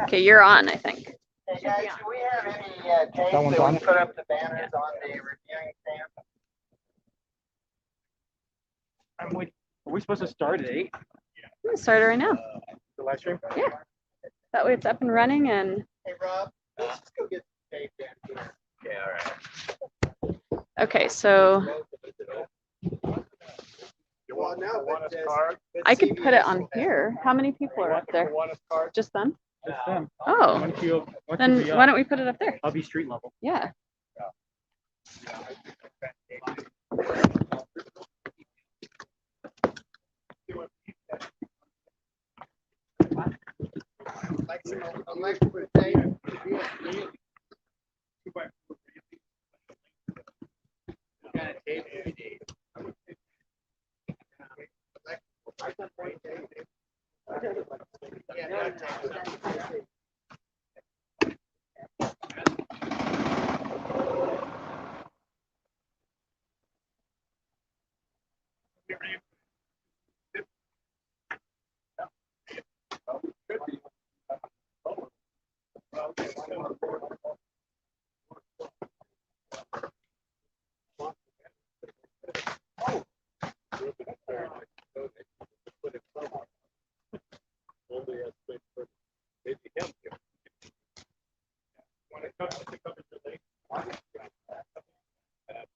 Okay, you're on, I think. Hey guys, do we have any tape that we can put up the banners on the reviewing stand? Are we supposed to start at 8? I'm gonna start it right now. The live stream? Yeah. That way it's up and running and. Hey Rob, let's just go get the tape down here. Yeah, all right. Okay, so Well, no, but I could put it on here. How many people are up there? Just them? Just them. Oh, then why don't we put it up there? I'll be street level. Yeah.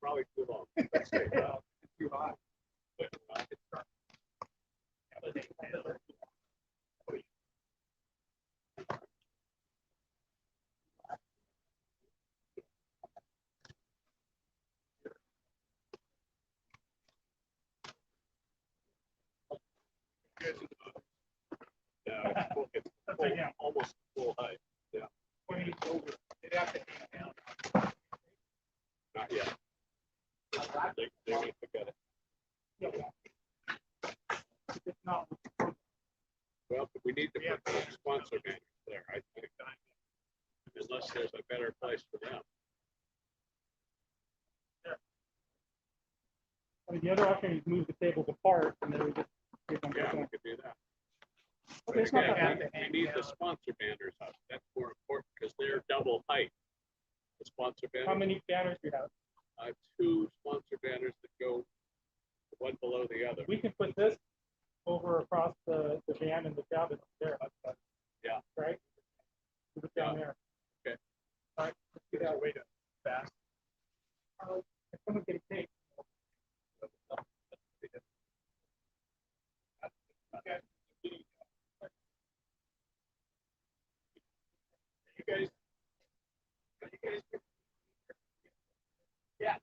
Probably too long. Too hot. Yeah, it's almost full height. Yeah. 20 over. They'd have to hang down. Not yet. They need to get it. It's not. Well, but we need to put the sponsor names there, I think. Unless there's a better place for them. I mean, the other option is move the tables apart and then we just give them. Yeah, we could do that. Okay, it's not that bad. We need the sponsor banners up. That's more important because they're double height. The sponsor banners. How many banners do you have? 2 sponsor banners that go one below the other. We can put this over across the van and the cabin there. Yeah. Right? Put it down there. Okay. All right. Let's do that way to fast. If someone can take. Okay. You guys. Yeah.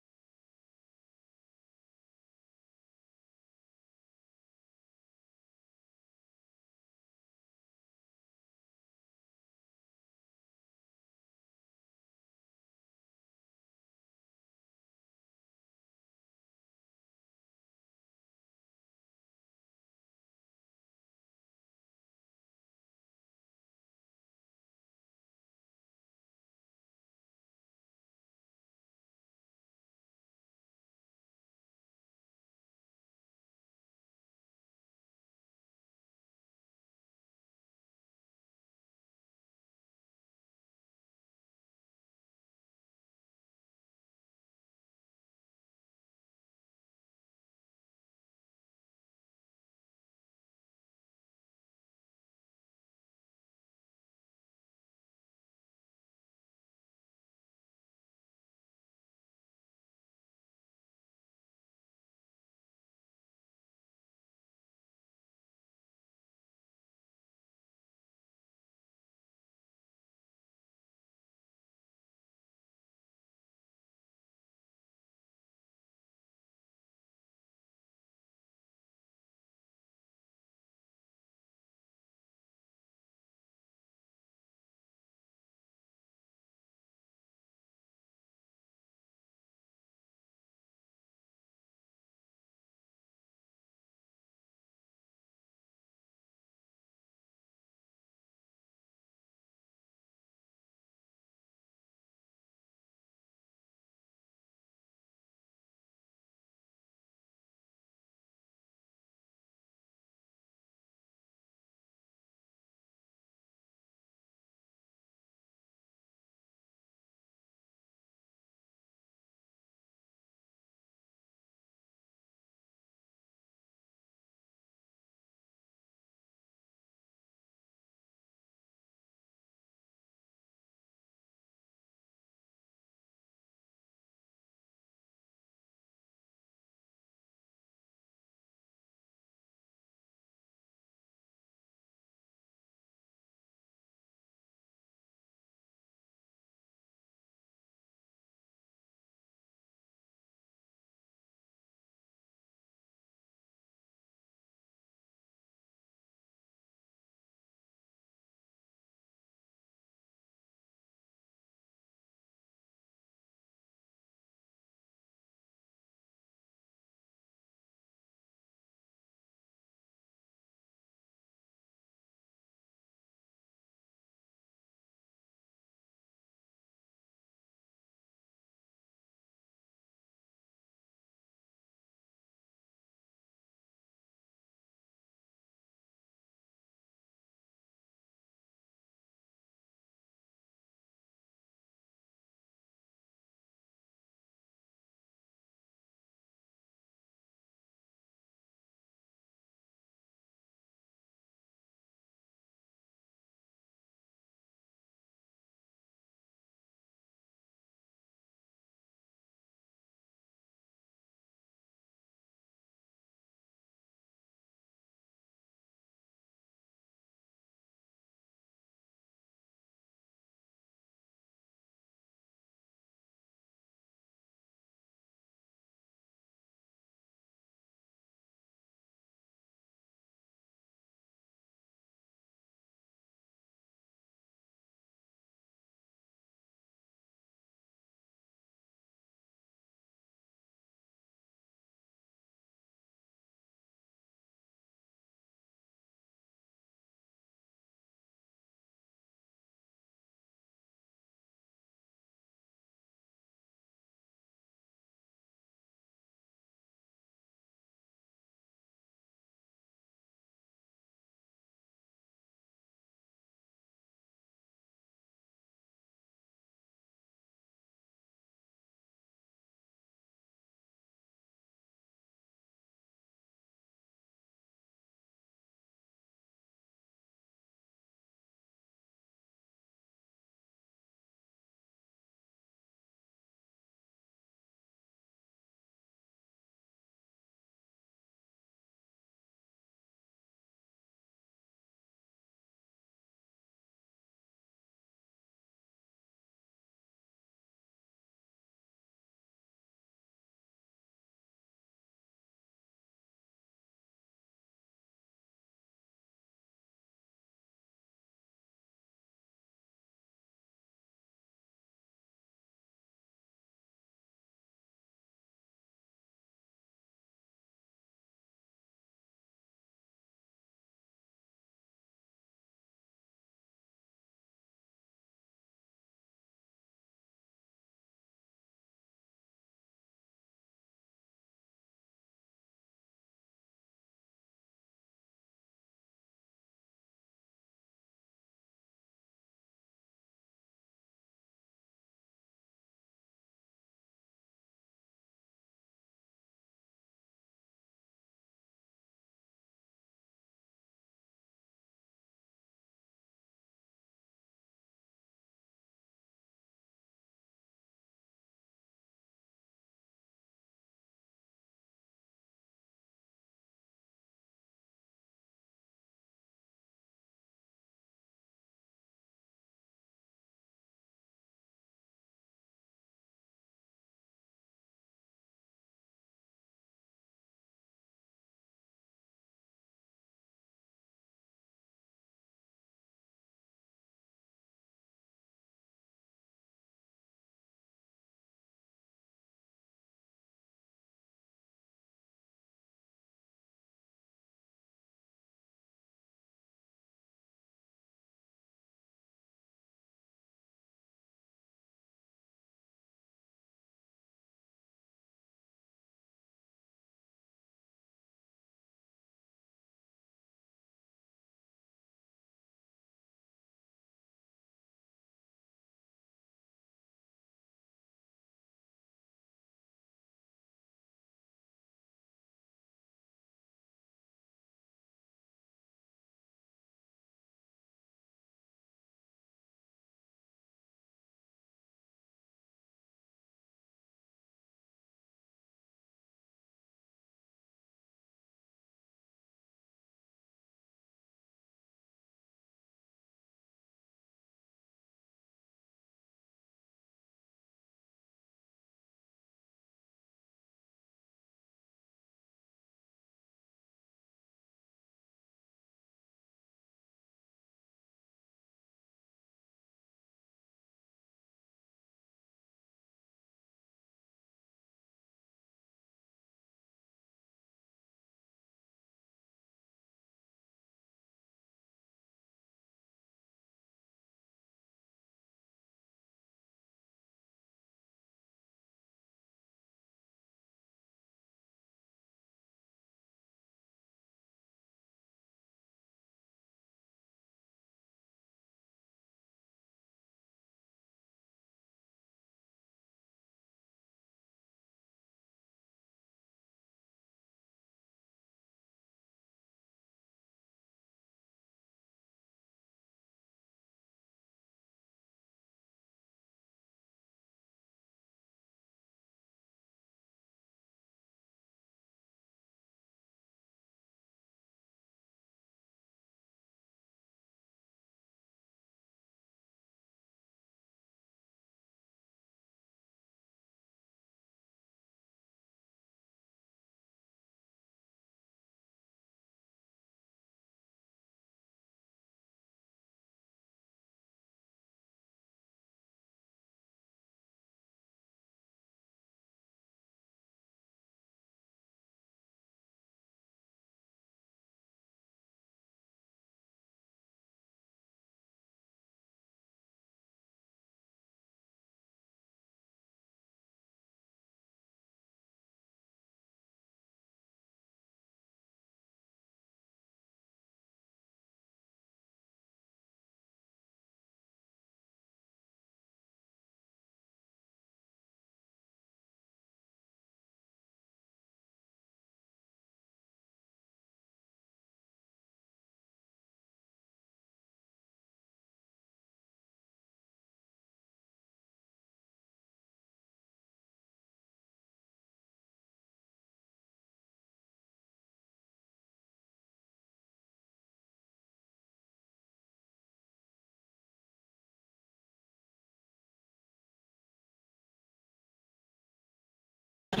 It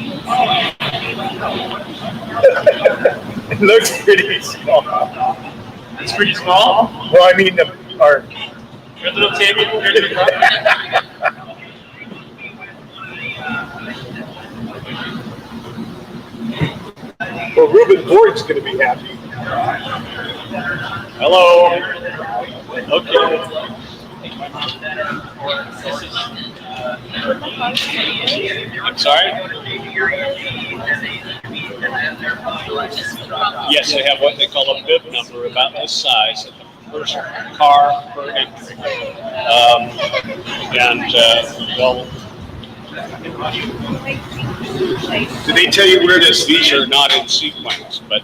looks pretty small. It's pretty small. Well, I mean, our Your little table compared to the car. well, Ruben Boyd's going to be happy. Hello. Okay. I'm sorry? Yes, they have what they call a bib number about this size at the first car per entry. Well, Do they tell you where this? these are not in sequence, but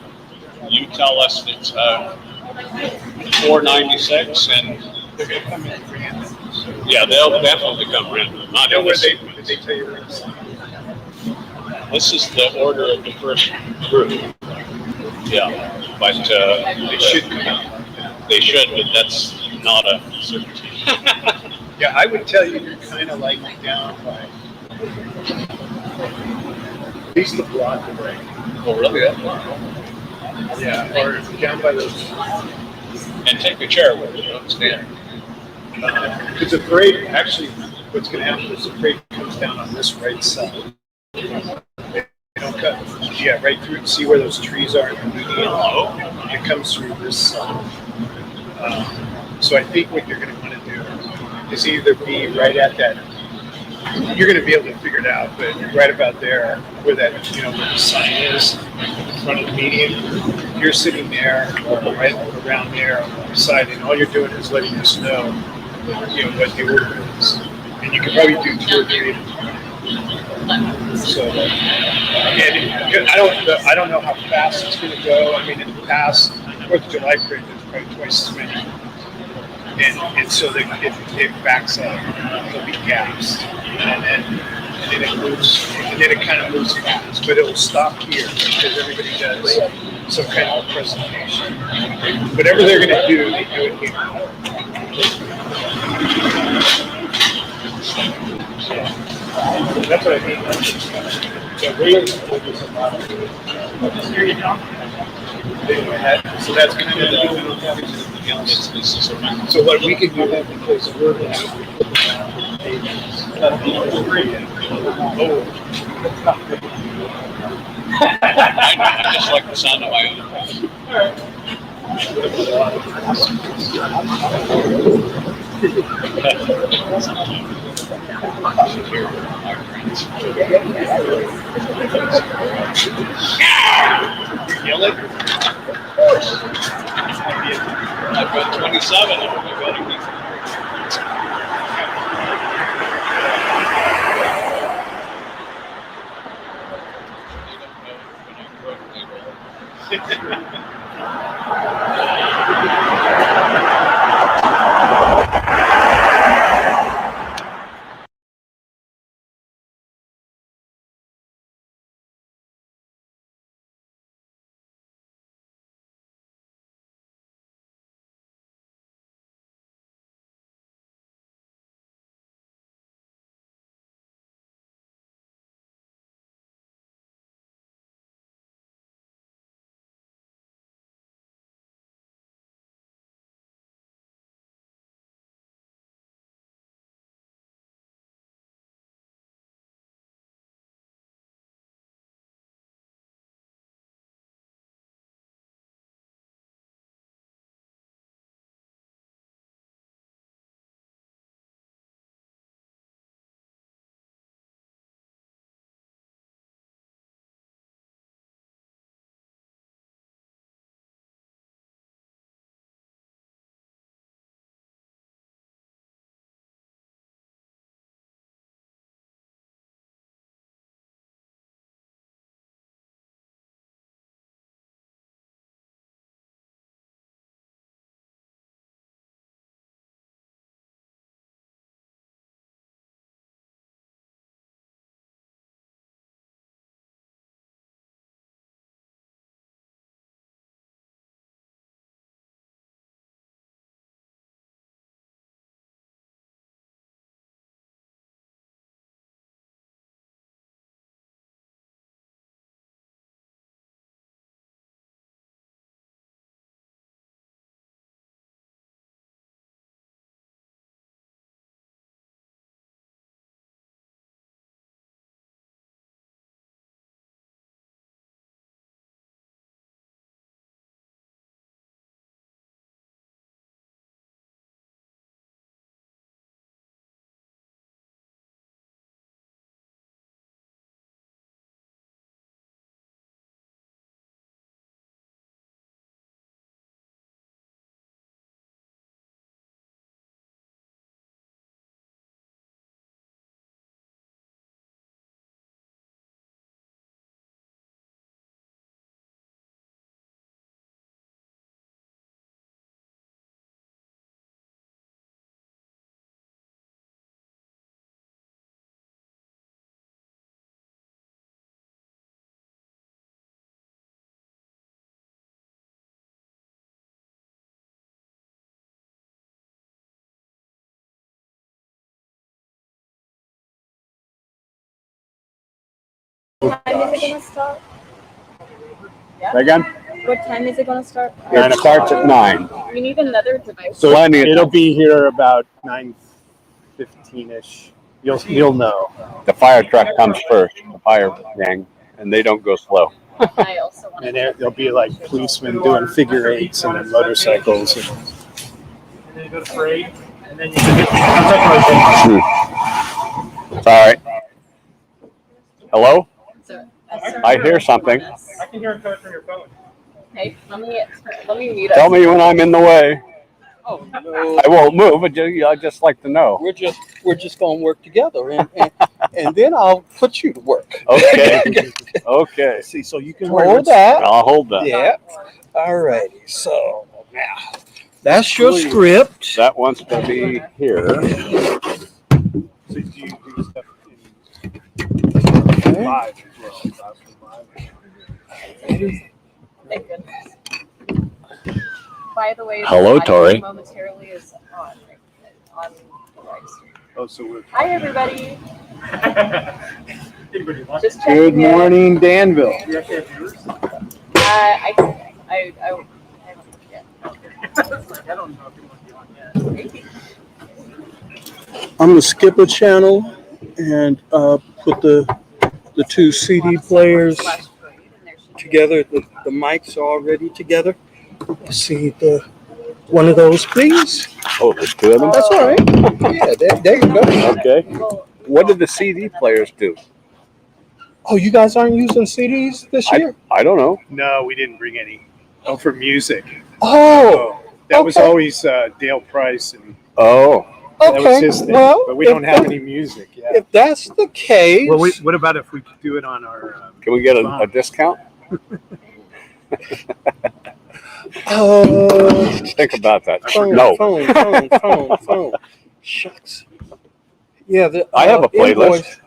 you tell us it's 496 and yeah, they'll definitely come random. Not Know in where this they? sequence. Did they tell you where this? This is the order of the first group. Yeah, but They should come out. they should, but that's not a certainty. Yeah, I would tell you you're kind of like down by at least the block away. Oh, really? Yeah, or down by those. And take a chair with you, don't stand. Because the parade, actually, what's going to happen is the parade comes down on this right side. They don't cut, yeah, right through. See where those trees are in the median? It comes through this side. So I think what you're going to want to do is either be right at that. You're going to be able to figure it out, but right about there, where that, where the sign is, in front of the median, you're sitting there, or right around there on the side, and all you're doing is letting us know, what the order is. And you can probably do 2 or 3 at a time. So, and I don't know how fast it's going to go. I mean, in the past, 4th of July parade, there's probably twice as many. And so it backs up. There'll be gaps, and then it moves, and then it kind of moves fast, but it will stop here because everybody does some kind of a presentation. Whatever they're going to do, they do it here. So that's what I mean. So here you go. So that's kind of the so what we can do then, because we're I just like the sound of my own voice. Yell it? Of course. I've got 27 of them. I've got to keep time is it gonna start? Again, What time is it gonna start? it starts at 9. We need another device. So plenty of It'll time. be here about 9:15-ish. You'll know. The fire truck comes first, the fire gang, and they don't go slow. I also want And there'll be like policemen doing figure eights and then motorcycles. And then you go to parade, and then you Sorry. Hello? to. I hear something. I can hear it coming from your phone. Hey, let me mute Tell us. me when I'm in the way. Oh, no. I won't move. I'd just like to know. We're just gonna work together, and then I'll put you to work. Okay. Okay. See, so you can hold that. I'll hold that. Yeah. All righty. So now that's your script. That wants to be here. So do you do stuff in live as well? Thank goodness. By the way, the Hello, audio Tori. momentarily is on the live stream. Oh, so we're. Hi, everybody. Anybody want? Just checking Good in. morning, Danville. You actually have viewers? I haven't looked yet. I don't know if you want to be on yet. Maybe. I'm gonna skip a channel and put the two CD players Flash parade, and there she is. together. The mics are already together. Let's see one of those, please. Oh, there's two of them? That's all right. Yeah, there you go. Okay. Well, What did the CD players do? Oh, you guys aren't using CDs this year? I don't know. No, we didn't bring any. Oh, for music. Oh, That was okay. always Dale Price, and Oh, that was okay. his thing. Well, But we don't have any music. Yeah. If that's the case, Well, what about if we could do it on our? can we get a discount? Think about that. phone, No. phone. Shucks. Yeah, I have a playlist. invoice.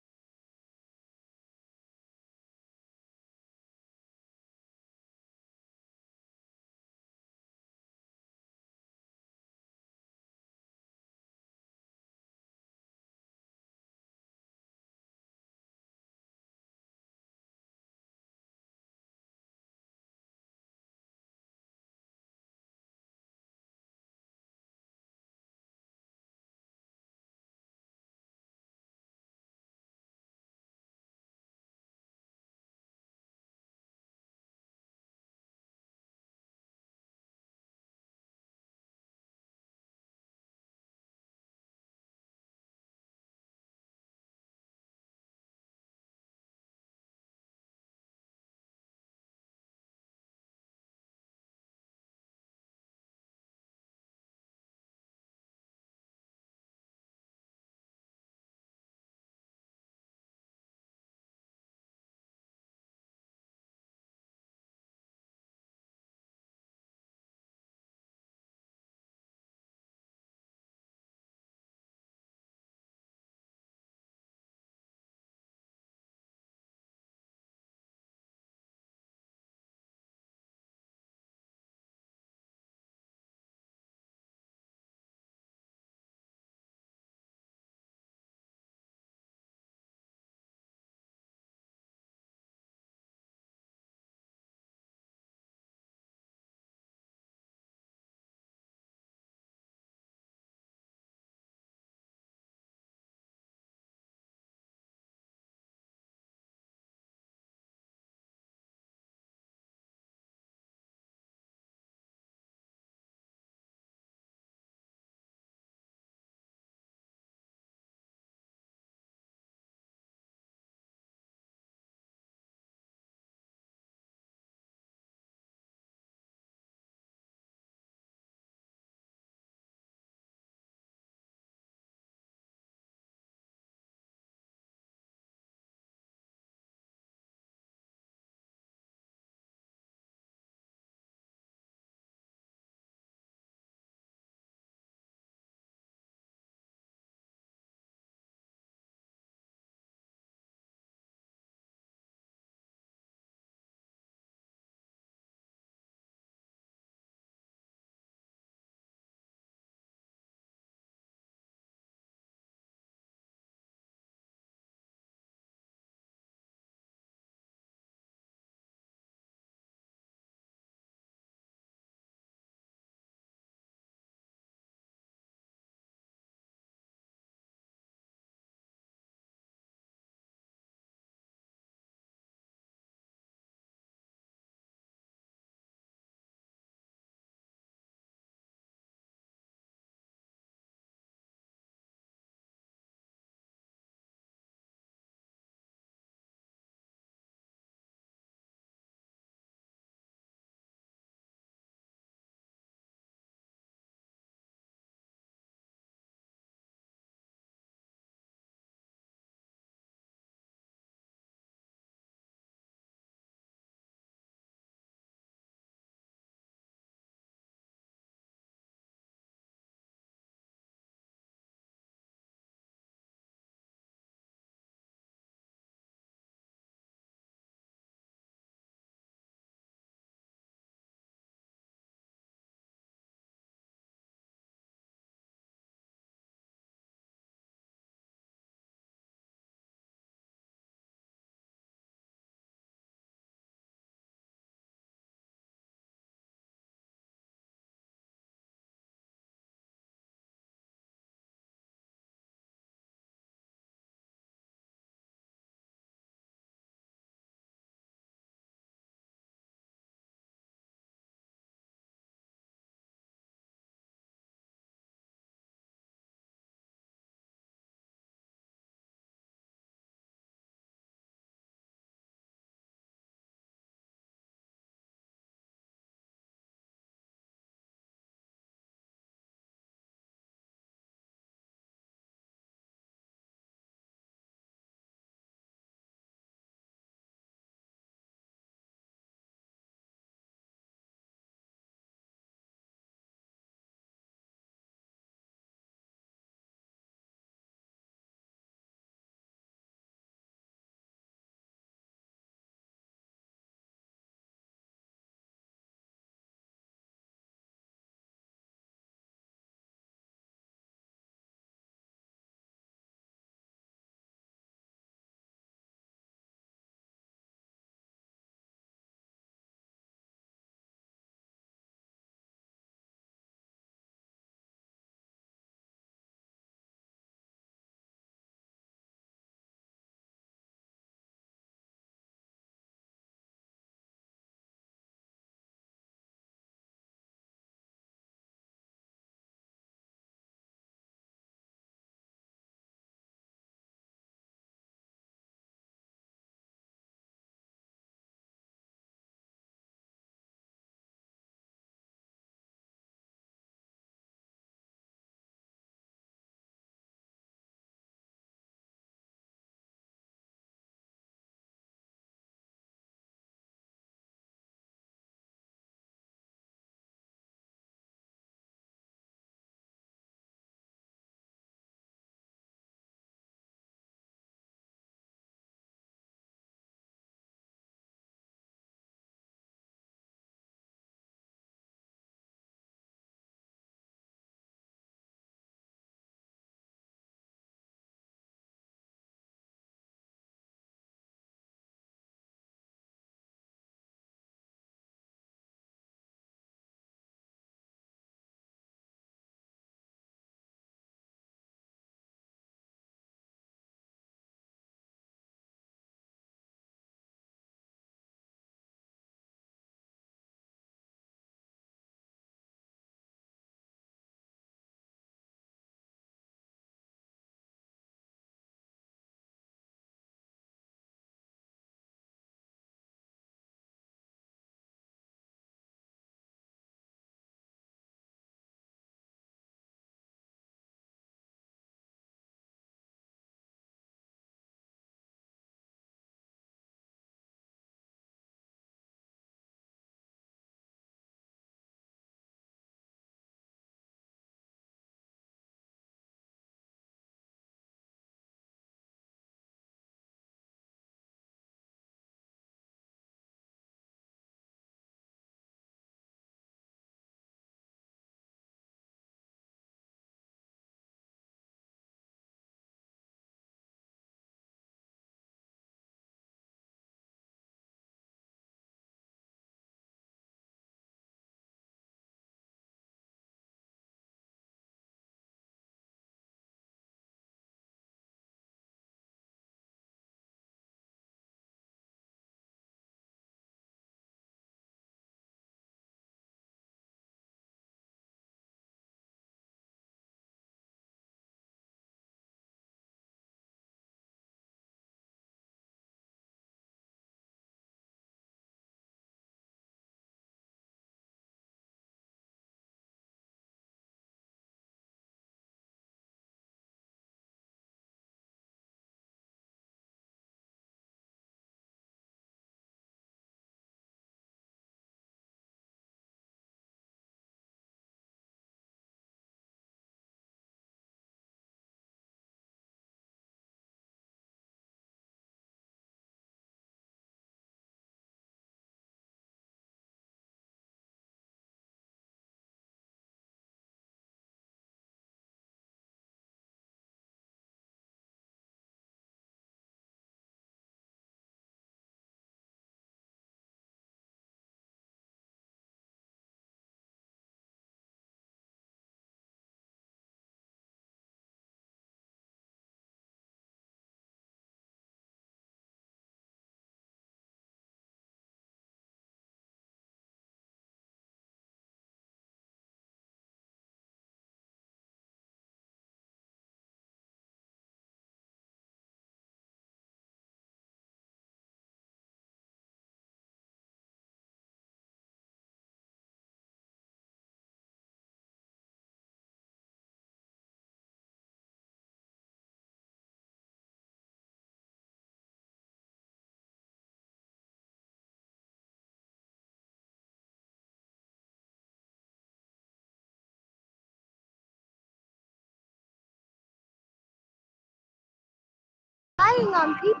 preying on people.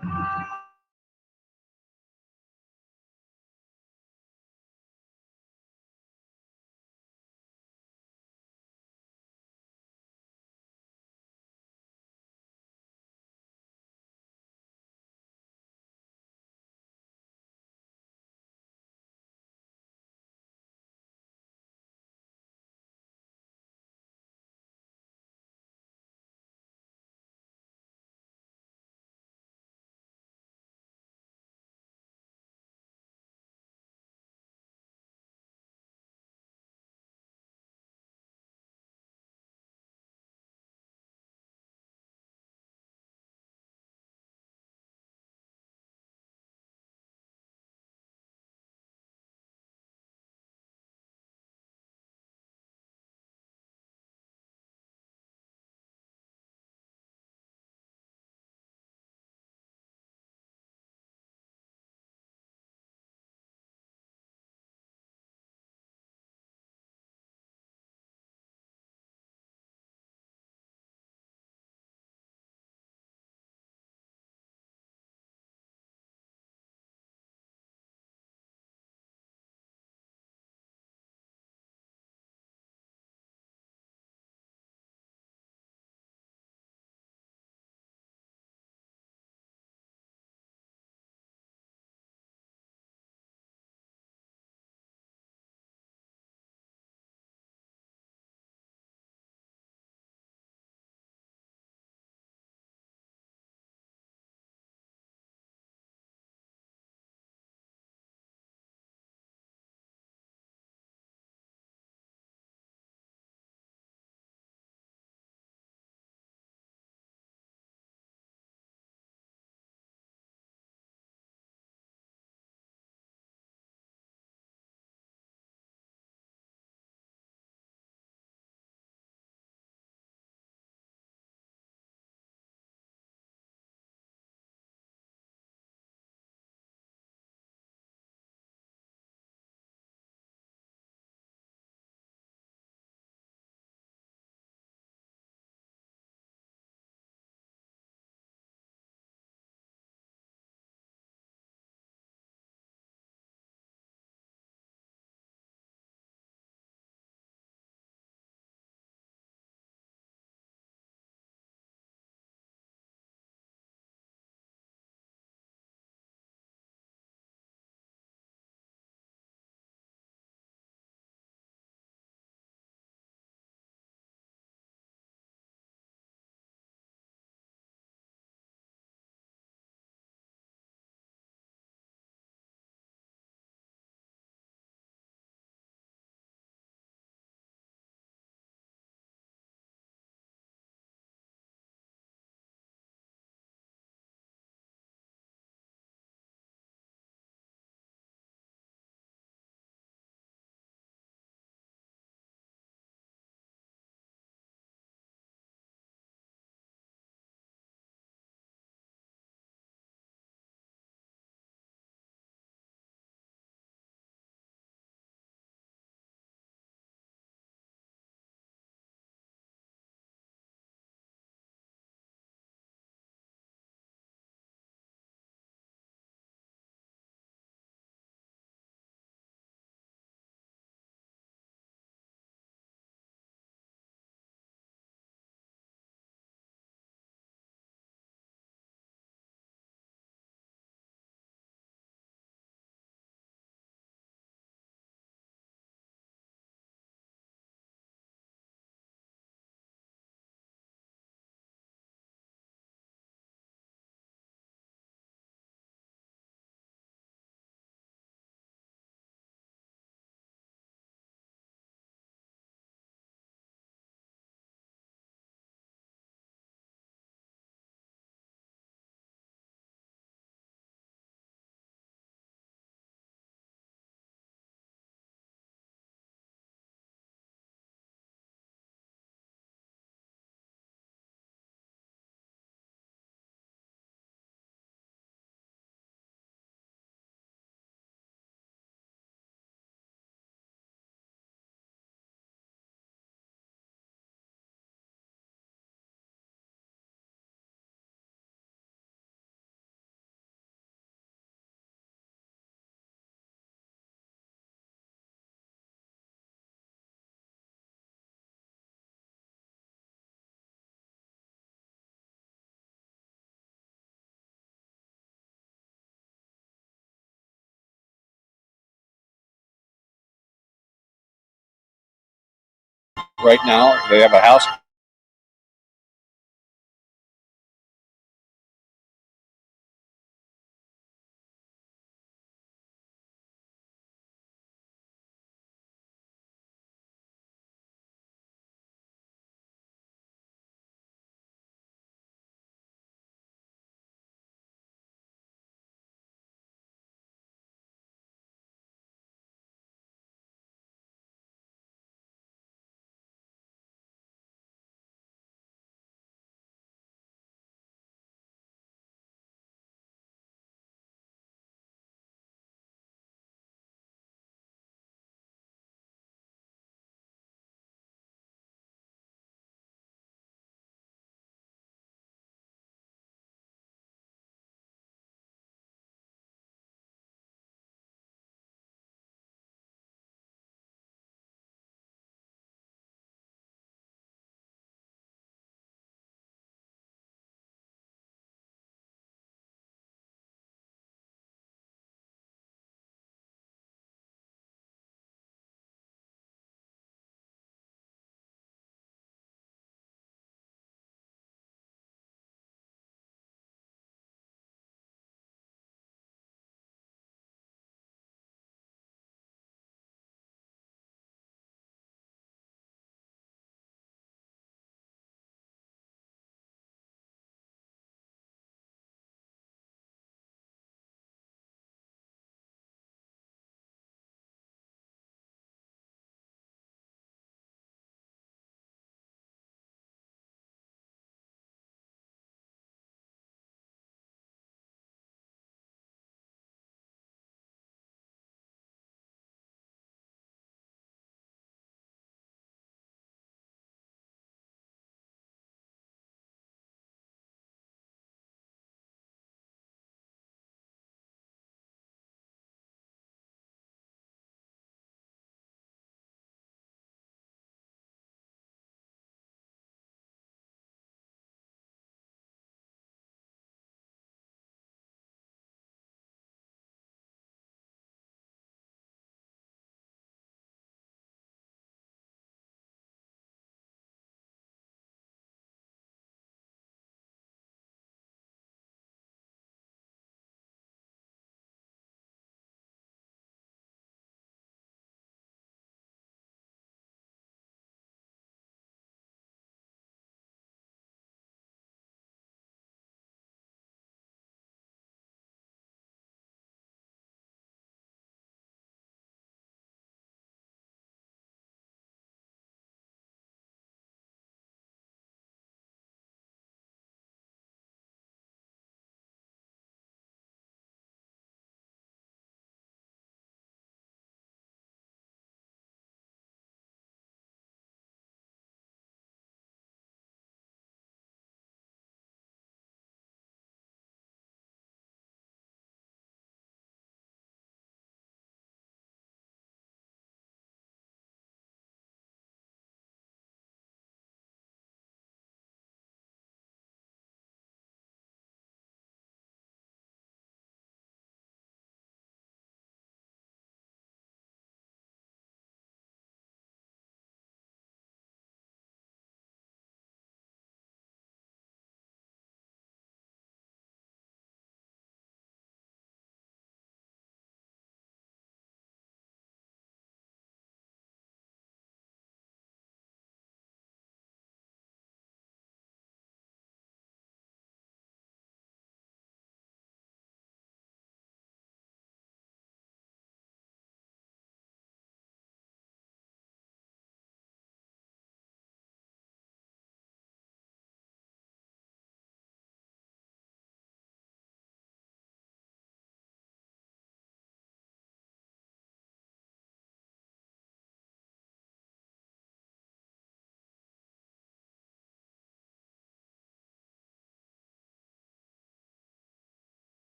right now. They have a house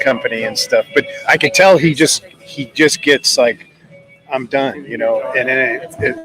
company and stuff. But I could tell he just gets like, I'm done, you know, and then it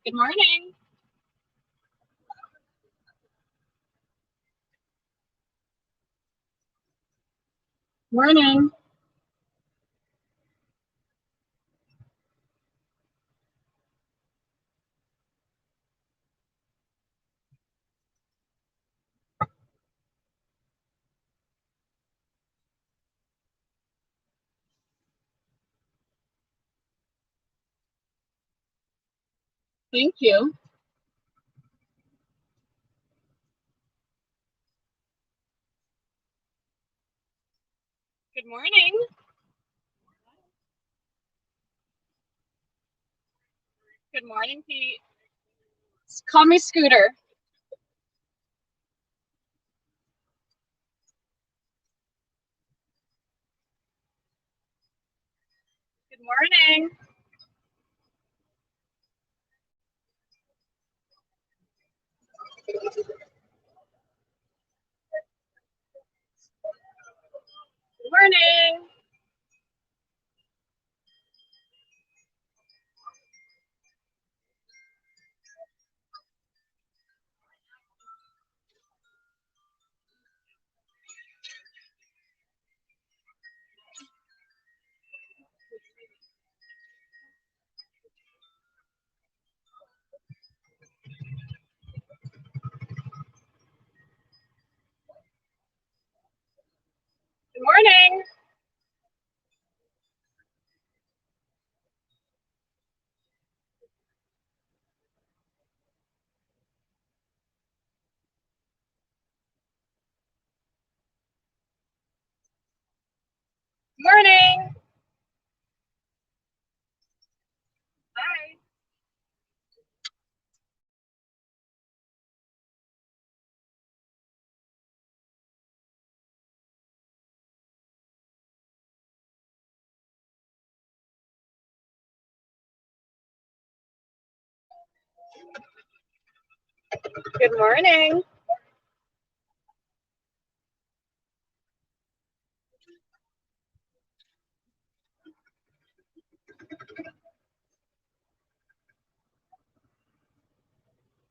Good morning. Morning. Thank you. Good morning. Good morning, Pete. Call me Scooter. Good morning. Good morning. Good morning. Morning. Bye. Good morning.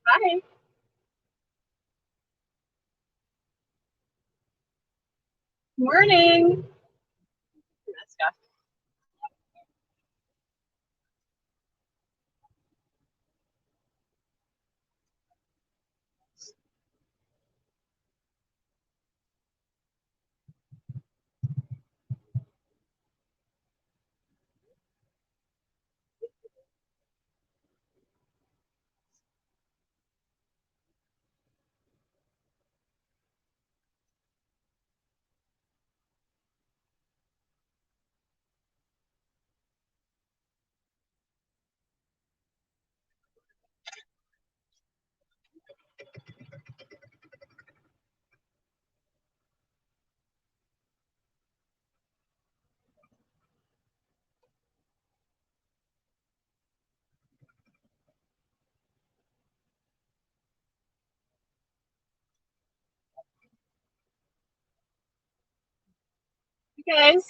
Bye. Morning. Let's go. You guys.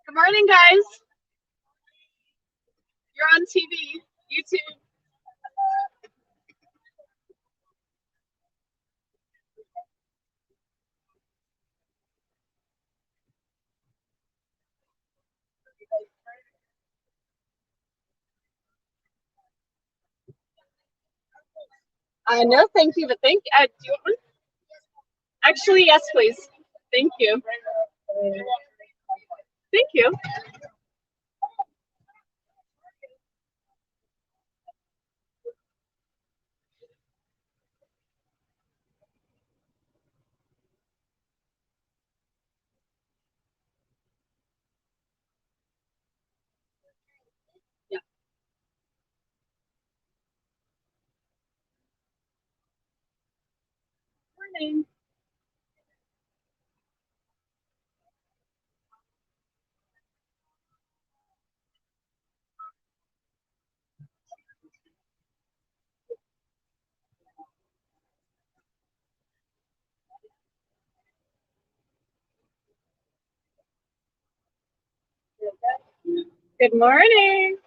Good morning, guys. You're on TV, YouTube. No, thank you, but do you want one? Actually, yes, please. Thank you. Thank you. Yeah. Morning. Good morning.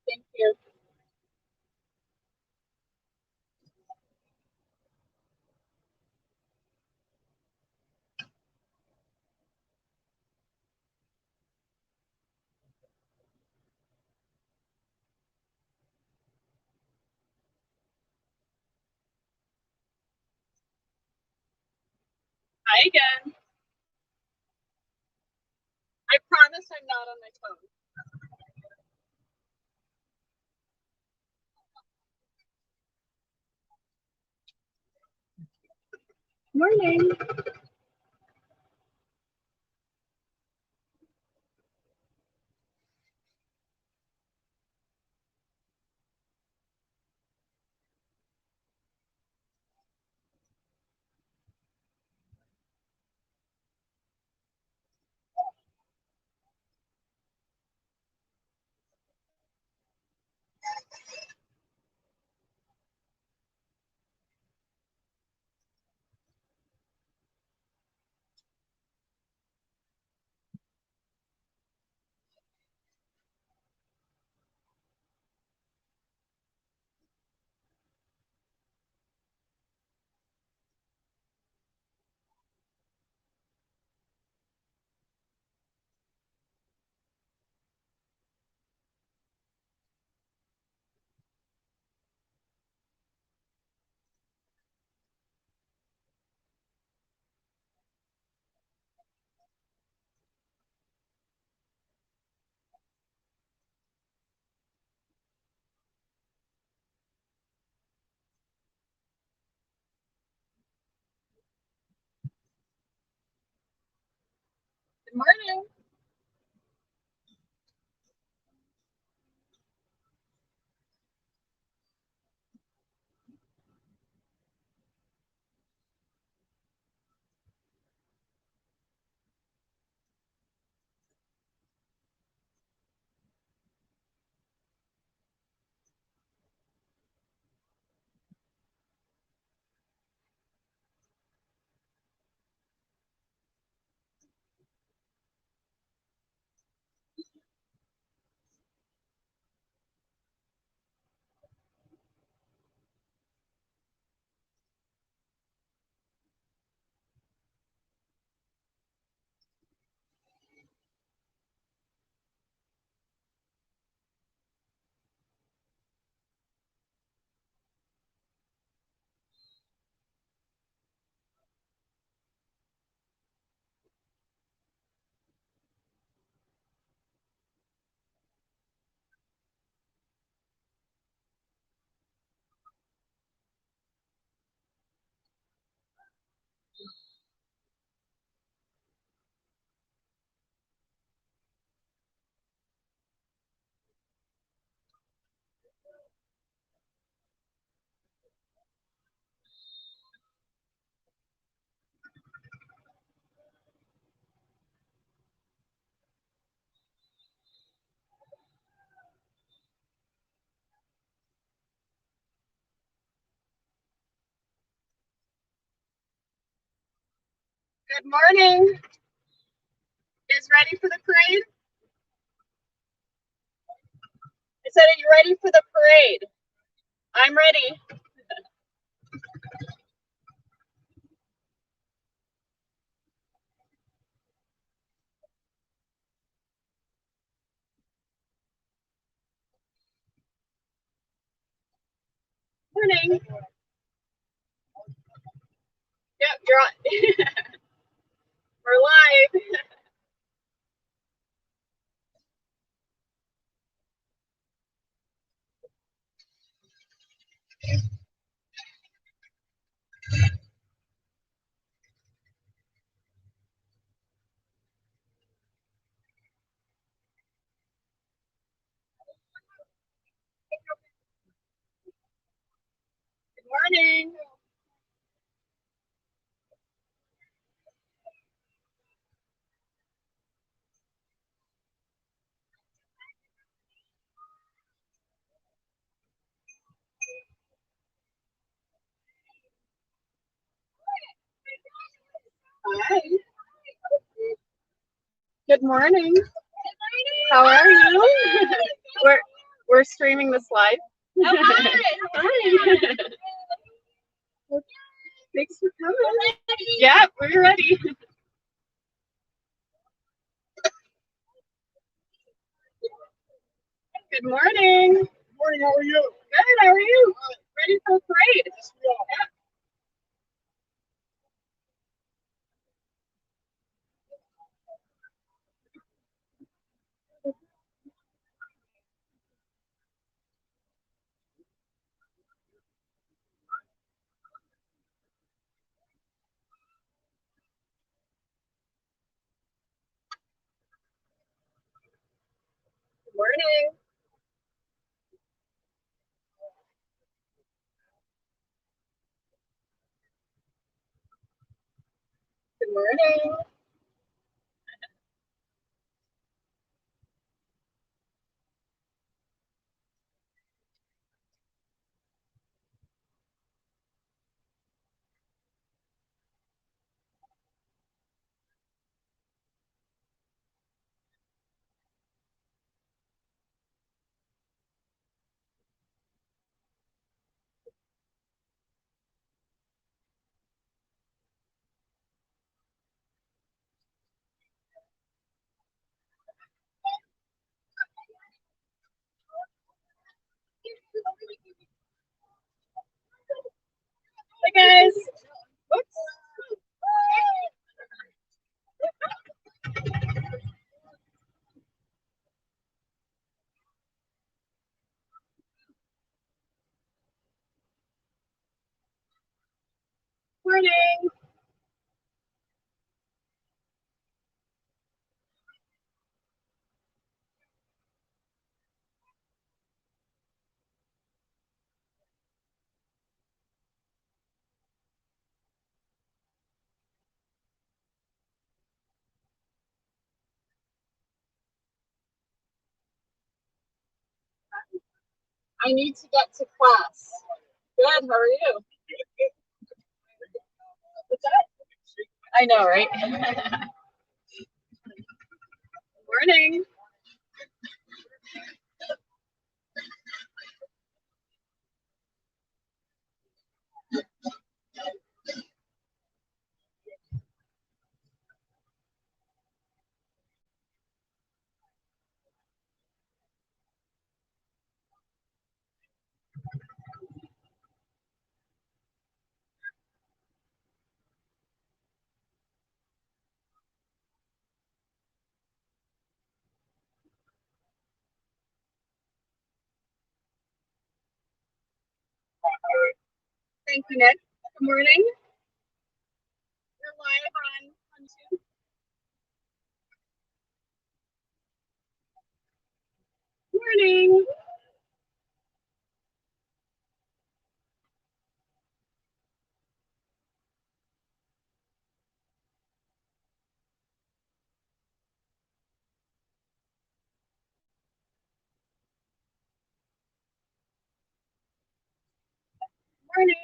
Thank you. Hi again. I promise I'm not on my phone. Morning. Good morning. Good morning. You guys ready for the parade? said, are you ready for the parade? I'm ready. Morning. Yep, you're on. We're live. Good morning. Hi. Good morning. How are you? We're streaming this live. Oh, hi. Hi. Thanks for coming. Yeah, we're ready. Good morning. Good morning. How are you? Good. How are you? Ready for the parade? Yeah. Good morning. Good morning. Hey guys. Oops. Morning. I need to get to class. Good. How are you? What's that? I know, right? Morning. Thank you, Nick. Good morning. You're live on Zoom. Morning. Morning.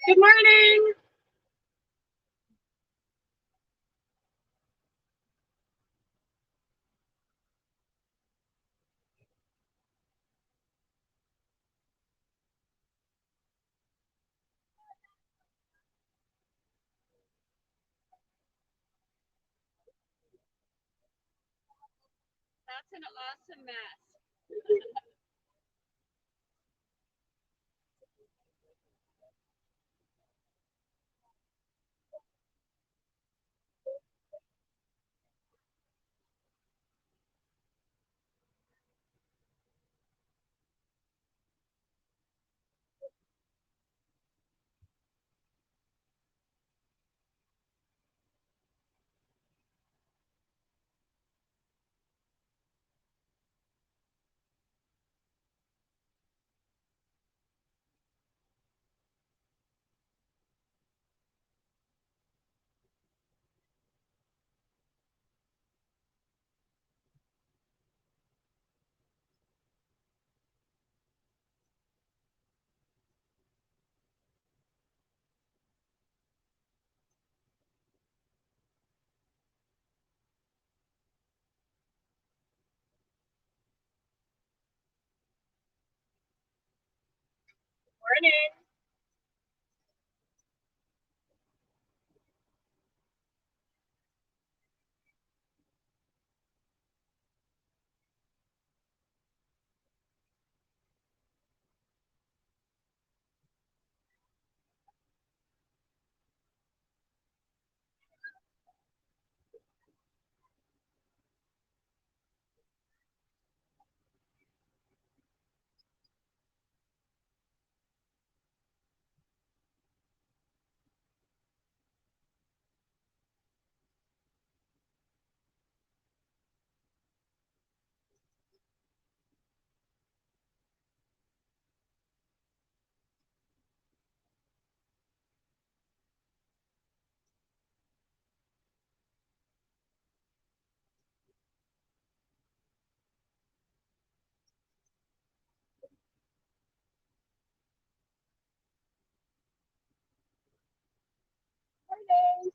Good morning. That's an awesome mask. Morning. Morning.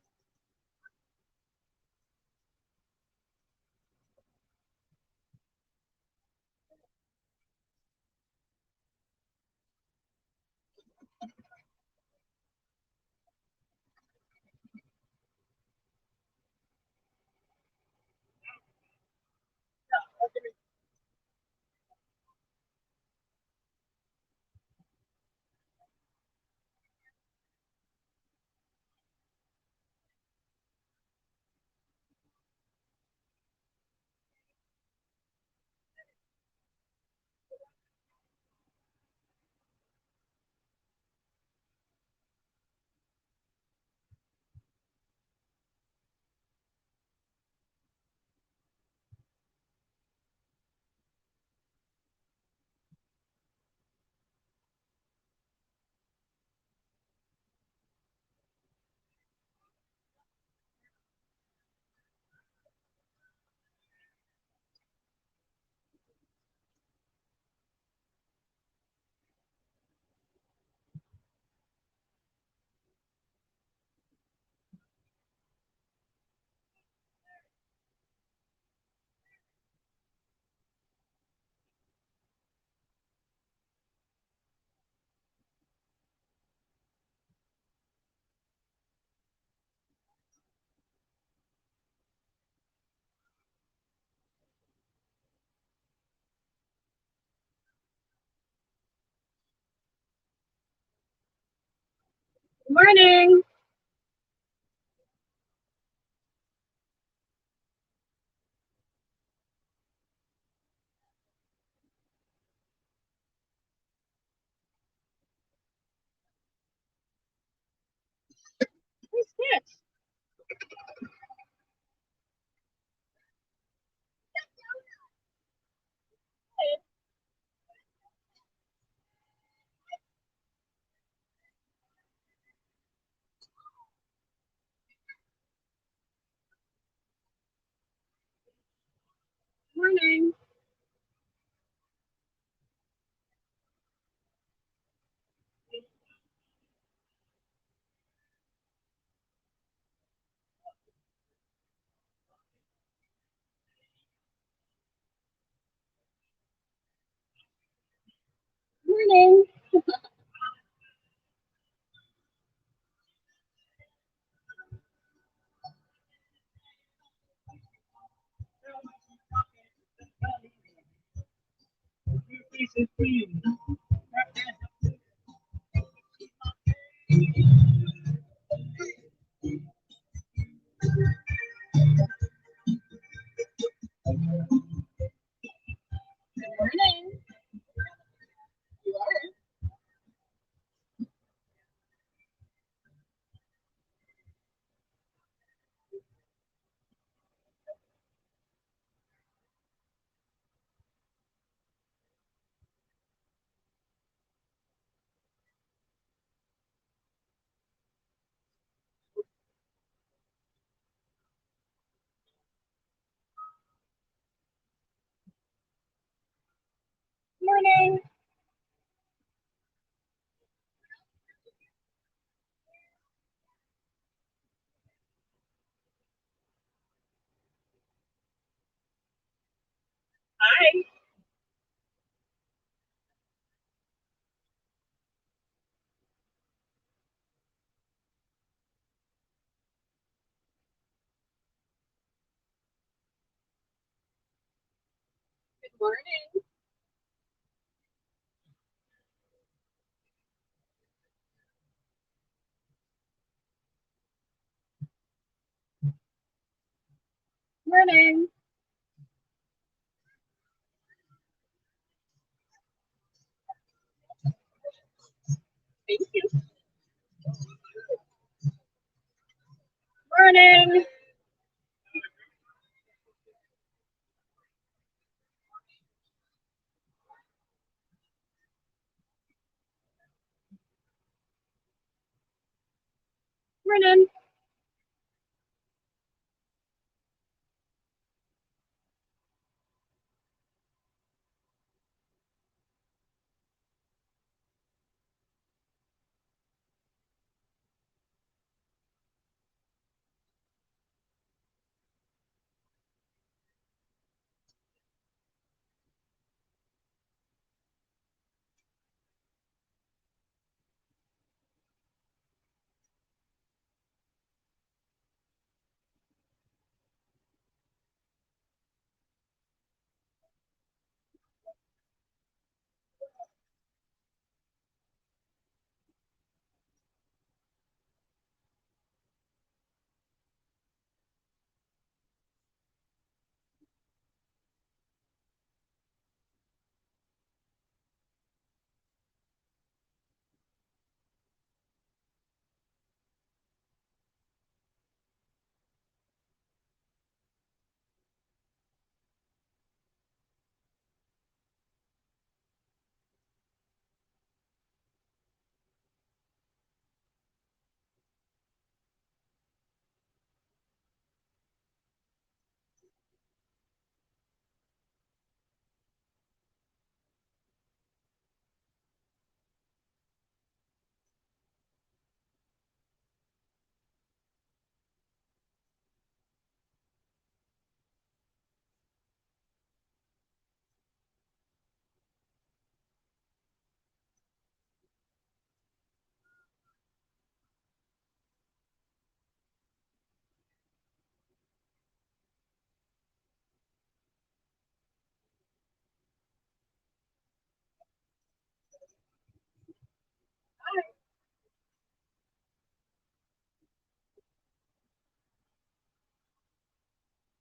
Morning. Who's this? Morning. Morning. Morning. Hi. Good morning. Morning. Thank you. Morning. Morning.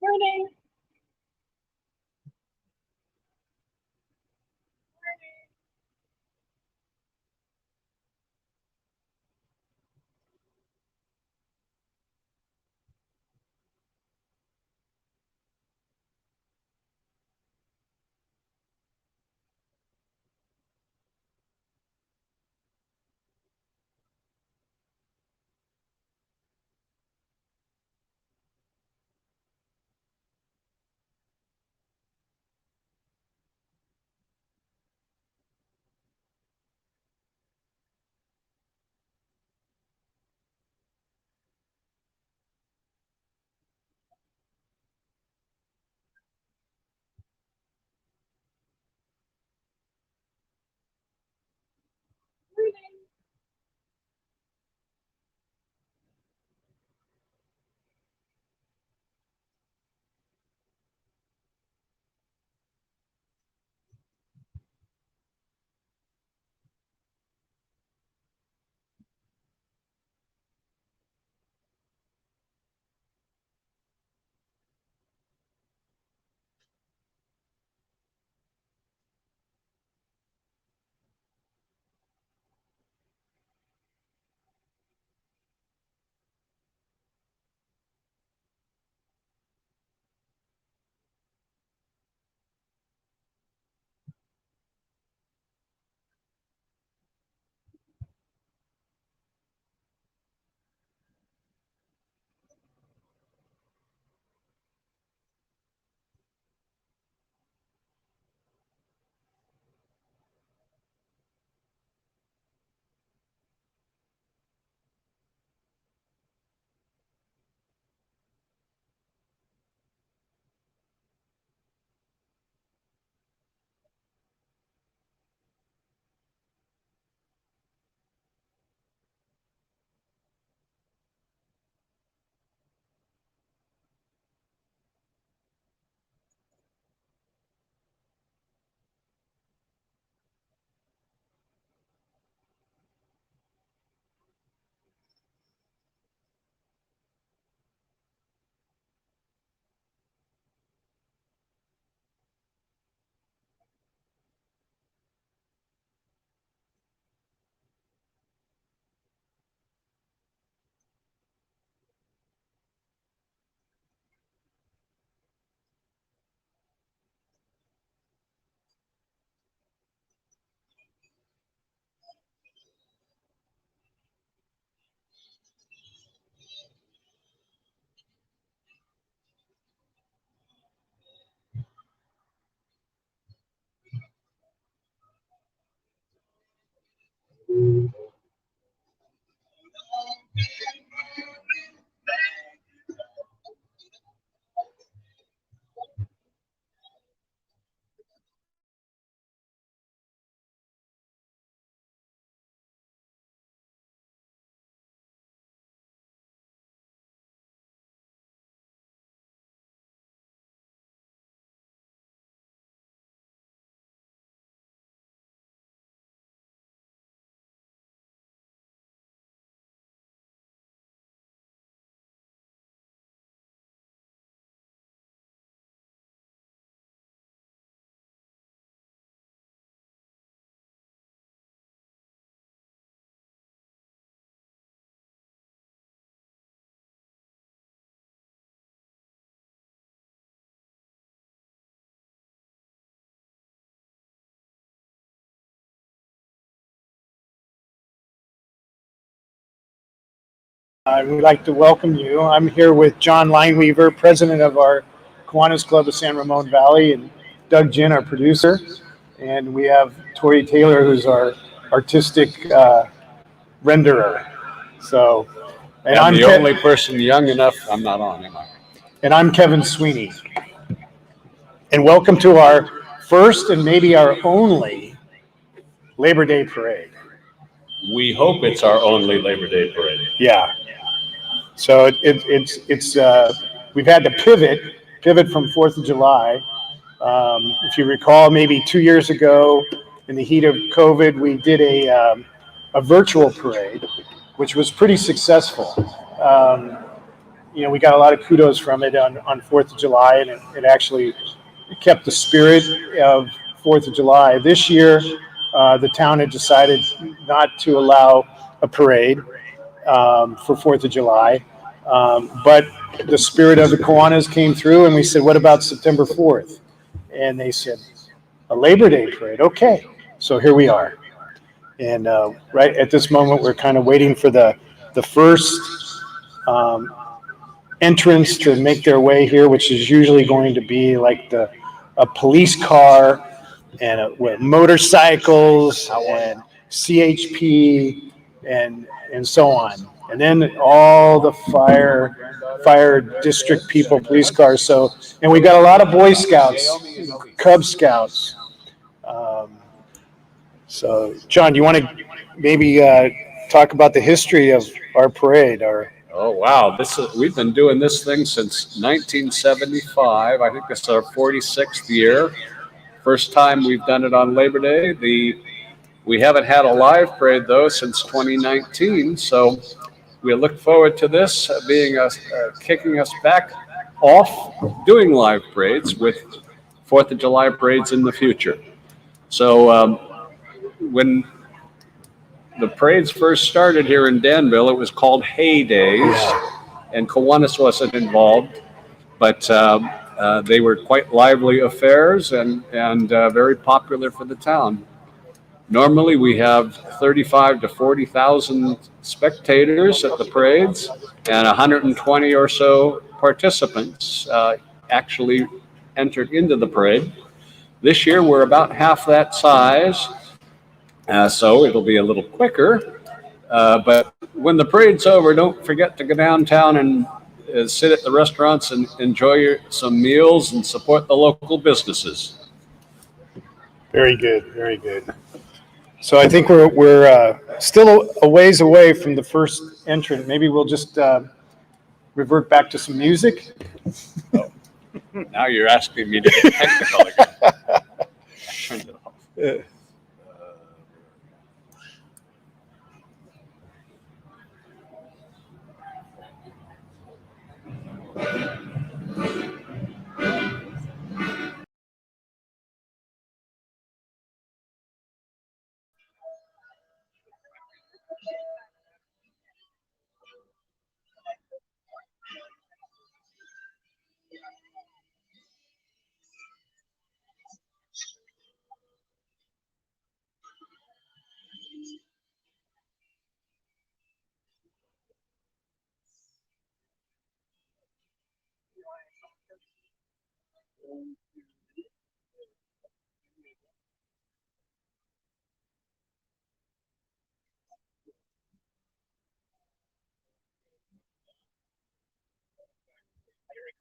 Morning. We'd like to welcome you. I'm here with John Lineweaver, president of our Kiwanis Club of San Ramon Valley, and Doug Ginn, our producer. And we have Tori Taylor, who's our artistic renderer. So, and I'm I'm the only person young enough. I'm not on, am I? And I'm Kevin Sweeney. And welcome to our first and maybe our only Labor Day parade. We hope it's our only Labor Day parade. Yeah. So it's we've had to pivot from 4th of July. If you recall, maybe 2 years ago, in the heat of COVID, we did a virtual parade, which was pretty successful. We got a lot of kudos from it on 4th of July, and it actually kept the spirit of 4th of July. This year, the town had decided not to allow a parade for 4th of July. But the spirit of the Kiwanis came through, and we said, what about September 4th? And they said, a Labor Day parade. Okay. So here we are. And right at this moment, we're kind of waiting for the first entrance to make their way here, which is usually going to be like a police car and with motorcycles and CHP and so on. And then all the fire district people, police cars. So, and we got a lot of Boy Scouts, Cub Scouts. So, John, do you want to maybe talk about the history of our parade? Oh wow! We've been doing this thing since 1975. I think this is our 46th year. First time we've done it on Labor Day. We haven't had a live parade though since 2019. So we look forward to this being kicking us back off doing live parades with 4th of July parades in the future. So when the parades first started here in Danville, it was called Hay Days, and Kiwanis wasn't involved, but they were quite lively affairs and very popular for the town. Normally, we have 35 to 40,000 spectators at the parades, and 120 or so participants actually entered into the parade. This year, we're about half that size. So it'll be a little quicker. But when the parade's over, don't forget to go downtown and sit at the restaurants and enjoy some meals and support the local businesses. Very good, very good. So I think we're still a ways away from the first entrant. Maybe we'll just revert back to some music. Oh. Now you're asking me to get technical again. Turn it off.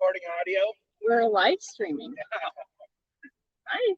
Recording audio. We're live streaming. Nice.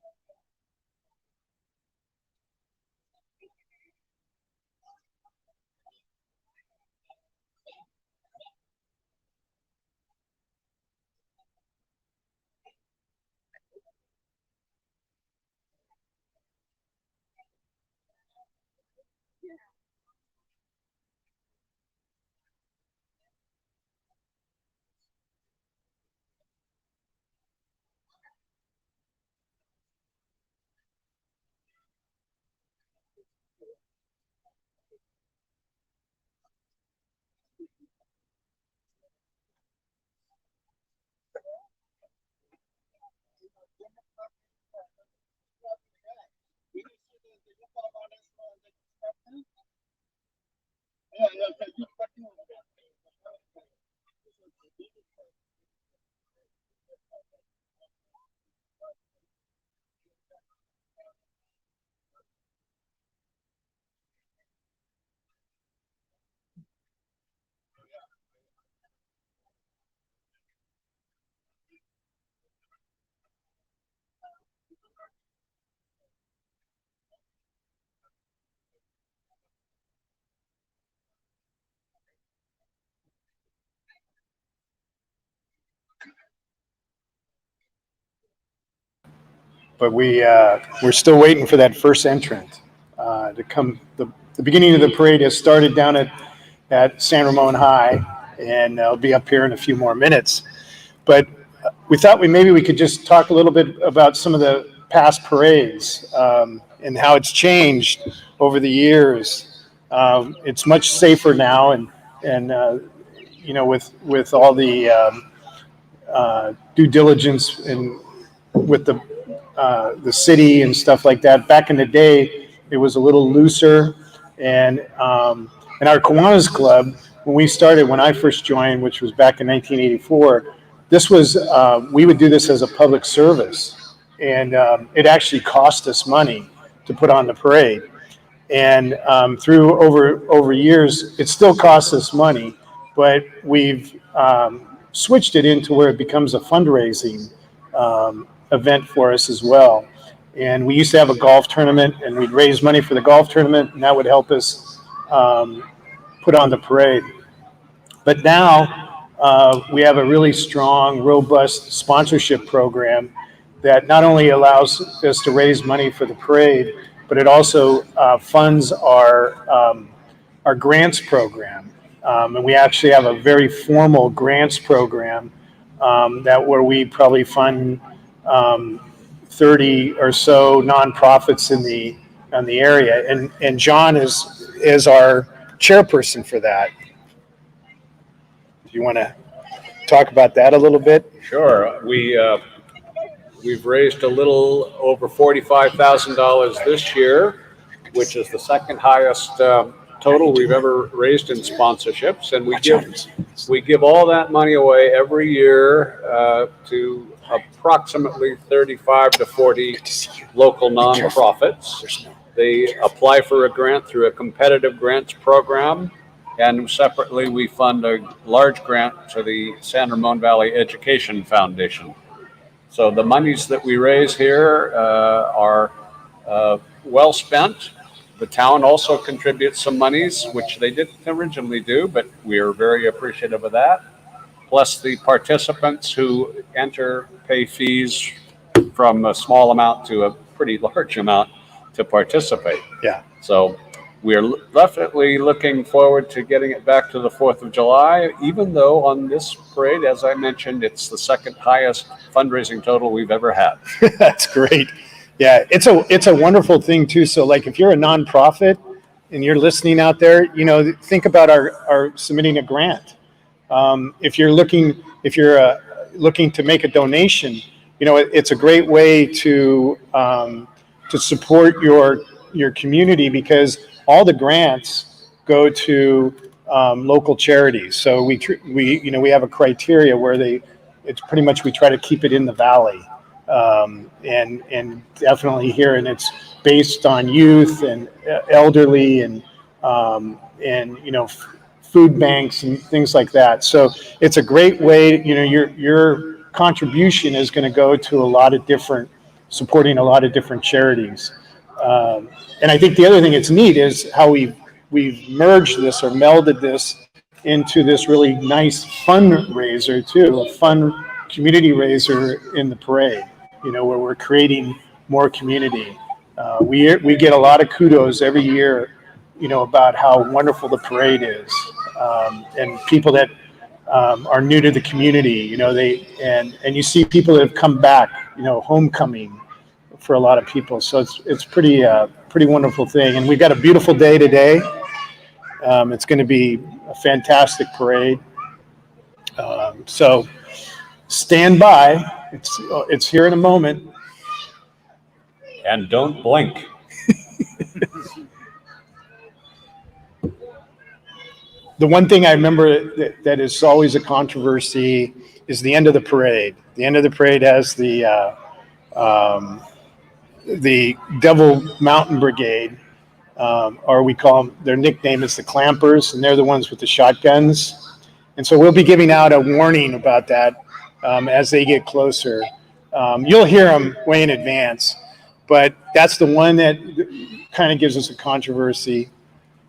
but we're still waiting for that first entrant to come. The beginning of the parade has started down at San Ramon High, and I'll be up here in a few more minutes. But we thought maybe we could just talk a little bit about some of the past parades and how it's changed over the years. It's much safer now, and with all the due diligence and with the city and stuff like that. Back in the day, it was a little looser, and our Kiwanis Club, when I first joined, which was back in 1984, this was we would do this as a public service, and it actually cost us money to put on the parade. And through over years, it still costs us money, but we've switched it into where it becomes a fundraising event for us as well. And we used to have a golf tournament, and we'd raise money for the golf tournament, and that would help us put on the parade. But now we have a really strong, robust sponsorship program that not only allows us to raise money for the parade, but it also funds our grants program. And we actually have a very formal grants program where we probably fund 30 or so nonprofits in the area. And John is our chairperson for that. Do you want to talk about that a little bit? Sure. We've raised a little over $45,000 this year, which is the second highest total we've ever raised in sponsorships, and we give all that money away every year to approximately 35 to 40 local nonprofits. They apply for a grant through a competitive grants program, and separately we fund a large grant to the San Ramon Valley Education Foundation. So the monies that we raise here are well spent. The town also contributes some monies, which they didn't originally do, but we are very appreciative of that. Plus the participants who enter pay fees from a small amount to a pretty large amount to participate. Yeah. So we are definitely looking forward to getting it back to the 4th of July, even though on this parade, as I mentioned, it's the second highest fundraising total we've ever had. That's great. Yeah, it's a wonderful thing too. So like if you're a nonprofit and you're listening out there, think about our submitting a grant. If you're looking to make a donation, it's a great way to support your community, because all the grants go to local charities. So we have a criteria where it's pretty much we try to keep it in the valley, and definitely here, and it's based on youth and elderly and food banks and things like that. So it's a great way. Your contribution is going to go to supporting a lot of different charities. And I think the other thing that's neat is how we've merged this or melded this into this really nice fundraiser too, a fun community raiser in the parade, where we're creating more community. We get a lot of kudos every year, about how wonderful the parade is, and people that are new to the community, and you see people that have come back, homecoming for a lot of people. So it's pretty wonderful thing. And we've got a beautiful day today. It's going to be a fantastic parade. So stand by. It's here in a moment. And don't blink. The one thing I remember that is always a controversy is the end of the parade. The end of the parade has the Devil Mountain Brigade, or we call them, their nickname is the Clampers, and they're the ones with the shotguns. And so we'll be giving out a warning about that as they get closer. You'll hear them way in advance, but that's the one that kind of gives us a controversy.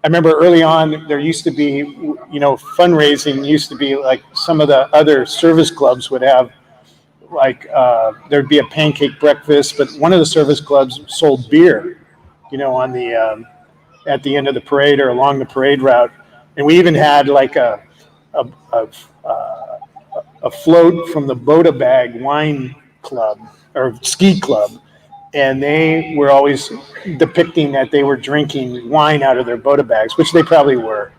I remember early on, there used to be, fundraising used to be like some of the other service clubs would have like there'd be a pancake breakfast, but one of the service clubs sold beer, on the at the end of the parade or along the parade route, and we even had like a float from the Boda Bag Wine Club or Ski Club, and they were always depicting that they were drinking wine out of their Boda bags, which they probably were.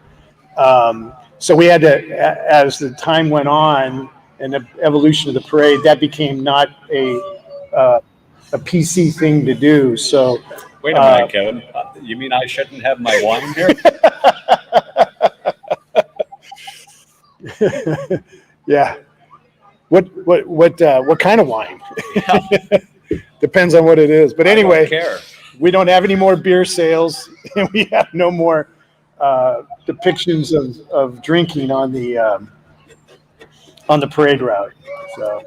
So we had to, as the time went on and the evolution of the parade, that became not a PC thing to do. So Wait a minute, Kevin. You mean I shouldn't have my wine here? yeah. What kind of wine? Depends on what it is. But anyway, I don't care. We don't have any more beer sales, and we have no more depictions of drinking on the parade route. So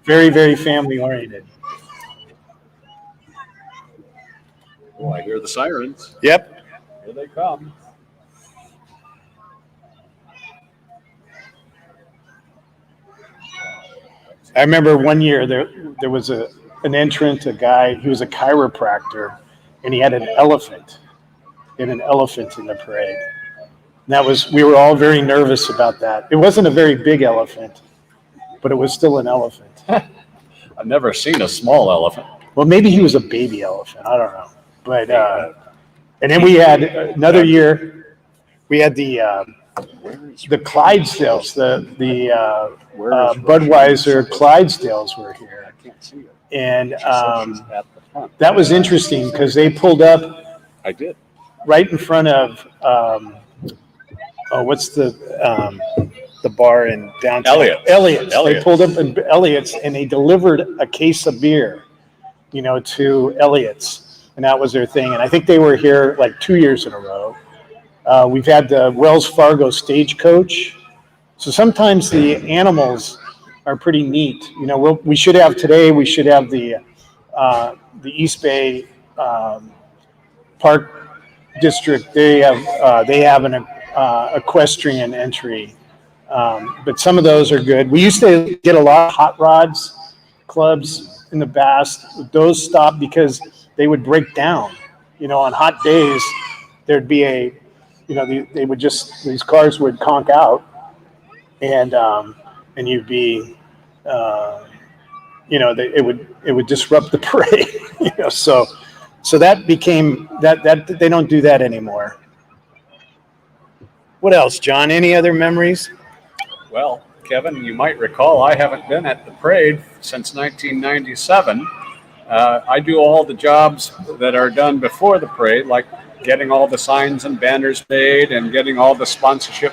very, very family oriented. Oh, I hear the sirens. Yep. Here they come. I remember one year there was an entrant, a guy, he was a chiropractor, and he had an elephant. He had an elephant in the parade. And we were all very nervous about that. It wasn't a very big elephant, but it was still an elephant. I've never seen a small elephant. Well, maybe he was a baby elephant. I don't know. But and then we had another year. We had the Clydesdales, the Budweiser Clydesdales were here, and that was interesting because they pulled up. I did. Right in front of what's the bar in downtown? Elliott's. They pulled up in Elliott's and they delivered a case of beer, to Elliott's. And that was their thing. And I think they were here like 2 years in a row. We've had the Wells Fargo stagecoach. So sometimes the animals are pretty neat. We should have the East Bay Park District. They have an equestrian entry. But some of those are good. We used to get a lot of hot rods clubs in the past. Those stopped because they would break down. On hot days, there'd be these cars would conk out, and you'd be, it would disrupt the parade. So that became that they don't do that anymore. What else, John? Any other memories? Well, Kevin, you might recall I haven't been at the parade since 1997. I do all the jobs that are done before the parade, like getting all the signs and banners made and getting all the sponsorship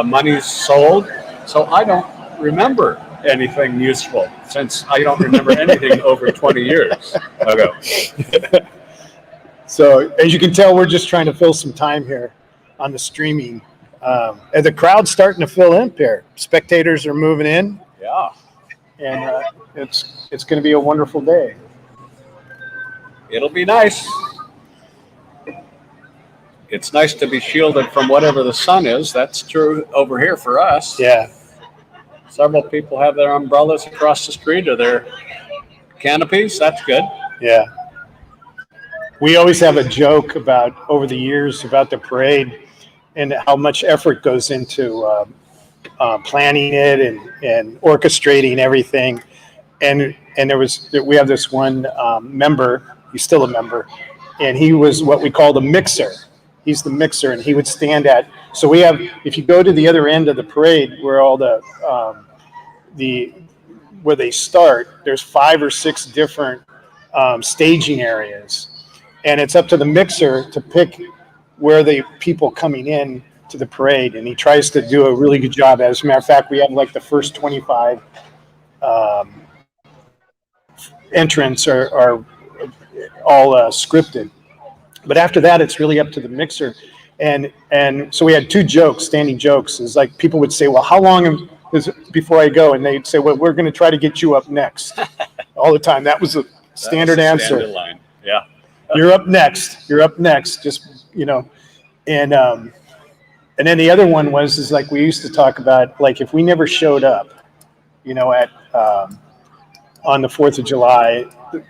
monies sold. So I don't remember anything useful since I don't remember anything over 20 years ago. So as you can tell, we're just trying to fill some time here on the streaming. And the crowd's starting to fill in here. Spectators are moving in. Yeah. And it's going to be a wonderful day. It'll be nice. It's nice to be shielded from whatever the sun is. That's true over here for us. Yeah. Several people have their umbrellas across the street or their canopies. That's good. Yeah. We always have a joke over the years about the parade and how much effort goes into planning it and orchestrating everything. And we have this one member, he's still a member, and he was what we call the mixer. He's the mixer, and he would stand so we have, if you go to the other end of the parade where all where they start, there's 5 or 6 different staging areas. And it's up to the mixer to pick where the people coming in to the parade, and he tries to do a really good job. As a matter of fact, we have like the first 25 entrants are all scripted, but after that, it's really up to the mixer. And so we had 2 standing jokes. Is like people would say, "Well, how long is it before I go?" And they'd say, "Well, we're going to try to get you up next." All the time. That was a standard answer. Standard line. Yeah. You're up next. You're up next. Just and then the other one is like we used to talk about, like if we never showed up, at on the 4th of July,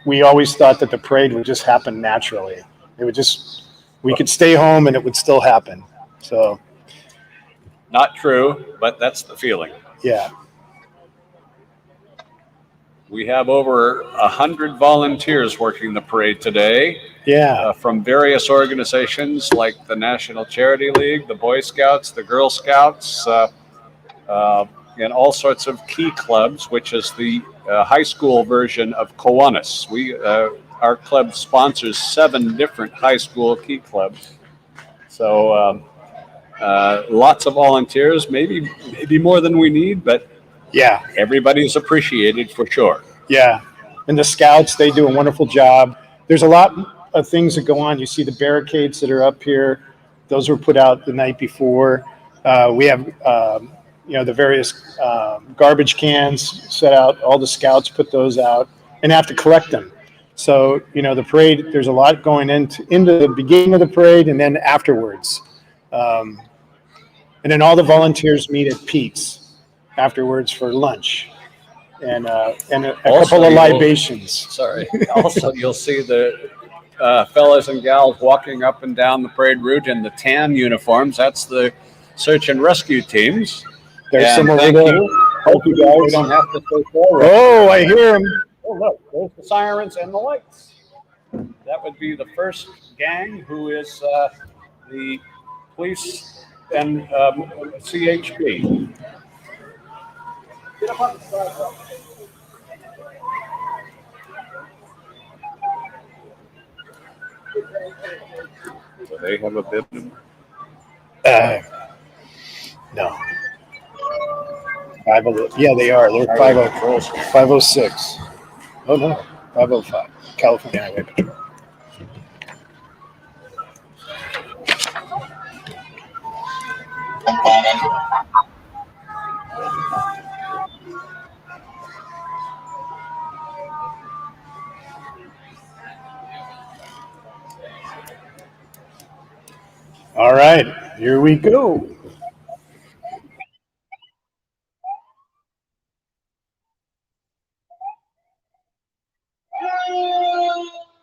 we always thought that the parade would just happen naturally. It would just, we could stay home and it would still happen. So, Not true, but that's the feeling. yeah. We have over 100 volunteers working the parade today. Yeah. From various organizations like the National Charity League, the Boy Scouts, the Girl Scouts, and all sorts of key clubs, which is the high school version of Kiwanis. Our club sponsors 7 different high school key clubs. So lots of volunteers, maybe more than we need, but yeah, everybody's appreciated for sure. Yeah, and the scouts, they do a wonderful job. There's a lot of things that go on. You see the barricades that are up here; those were put out the night before. We have, the various garbage cans set out. All the scouts put those out and have to collect them. So, the parade. There's a lot going into the beginning of the parade and then afterwards. And then all the volunteers meet at Pete's afterwards for lunch and a couple of libations. Sorry. Also, you'll see the fellas and gals walking up and down the parade route in the tan uniforms. That's the search and rescue teams. There's some over thank there. you. Hope you guys. We don't have to go forward. Oh, I hear them. Oh, look, there's the sirens and the lights. That would be the first gang, who is the police and CHP. Get up on the sidewalk. Do they have a bib? No. 50, yeah, they are. They're 506. Oh, no. 505. California Highway Patrol. All right, here we go.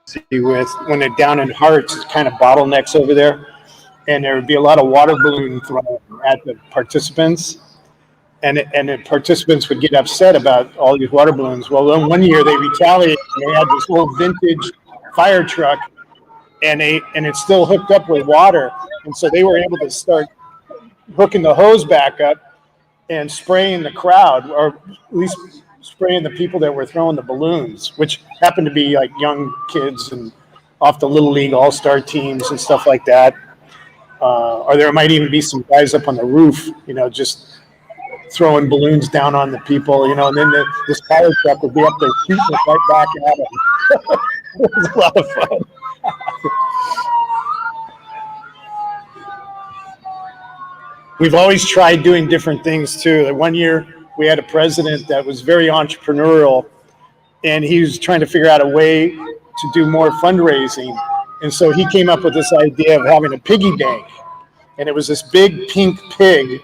See, when they're down in Hearts, it's kind of bottlenecks over there, and there would be a lot of water balloon thrown at the participants, and the participants would get upset about all these water balloons. Well, then one year they retaliated. They had this old vintage fire truck, and it's still hooked up with water, and so they were able to start hooking the hose back up and spraying the crowd, or at least spraying the people that were throwing the balloons, which happened to be like young kids and off the Little League All-Star teams and stuff like that. Or there might even be some guys up on the roof, just throwing balloons down on the people, and then this fire truck would be up there shooting it right back at them. It was a lot of fun. We've always tried doing different things too. Like one year we had a president that was very entrepreneurial, and he was trying to figure out a way to do more fundraising. And so he came up with this idea of having a piggy bank. And it was this big pink pig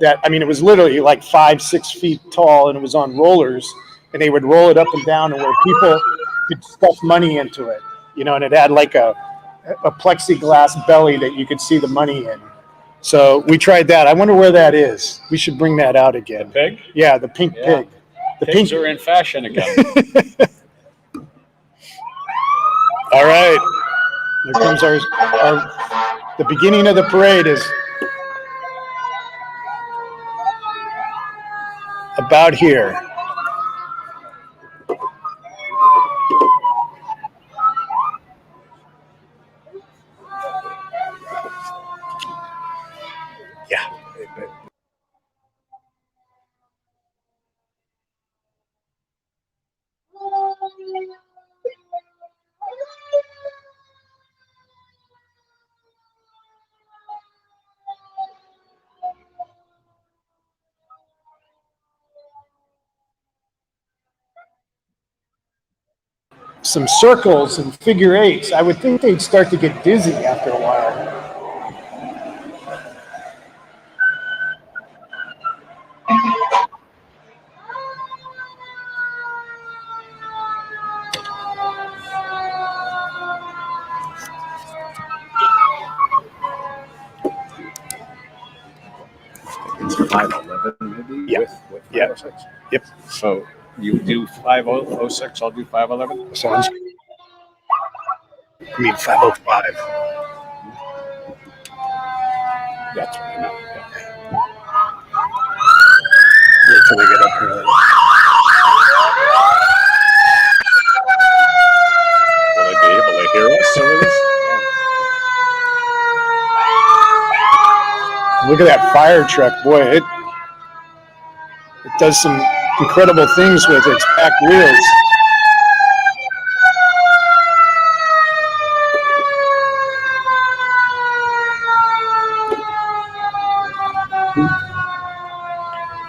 that, it was literally like 5-6 feet tall, and it was on rollers, and they would roll it up and down, and where people could stuff money into it, and it had like a plexiglass belly that you could see the money in. So we tried that. I wonder where that is. We should bring that out again. The pig? Yeah, the pink pig. The Pigs are in fashion again. All right. Here comes the beginning of the parade is about here. Yeah. Some circles and figure eights. I would think they'd start to get dizzy after a while. It's 511 maybe. Yeah. With Yeah. 506. Yep. So you do 506. I'll do 511. Sounds. I mean 505. That's what I know. Yeah. Wait till we get up here. Will they be able to hear us over this? Look at that fire truck, boy! It does some incredible things with its back wheels.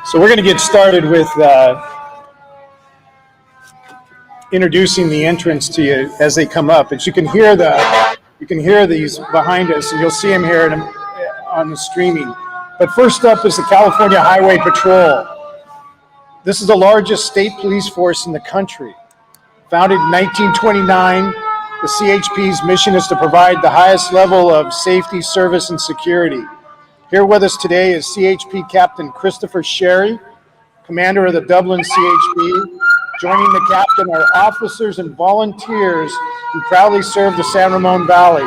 So we're going to get started with introducing the entrance to you as they come up. As you can hear these behind us, and you'll see them here on the streaming. But first up is the California Highway Patrol. This is the largest state police force in the country. Founded in 1929, the CHP's mission is to provide the highest level of safety, service, and security. Here with us today is CHP Captain Christopher Sherry, commander of the Dublin CHP. Joining the captain are officers and volunteers who proudly serve the San Ramon Valley.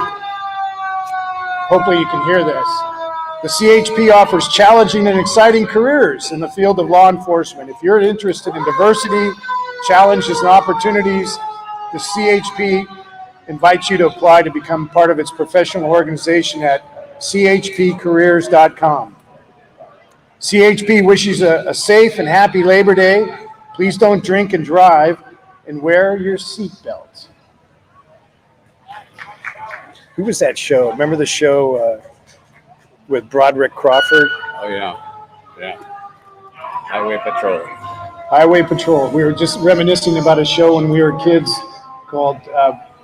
Hopefully you can hear this. The CHP offers challenging and exciting careers in the field of law enforcement. If you're interested in diversity, challenges, and opportunities, the CHP invites you to apply to become part of its professional organization at chpcareers.com. CHP wishes a safe and happy Labor Day. Please don't drink and drive, and wear your seatbelt. Who was that show? Remember the show with Broderick Crawford? Oh yeah, yeah. Highway Patrol. Highway Patrol. We were just reminiscing about a show when we were kids called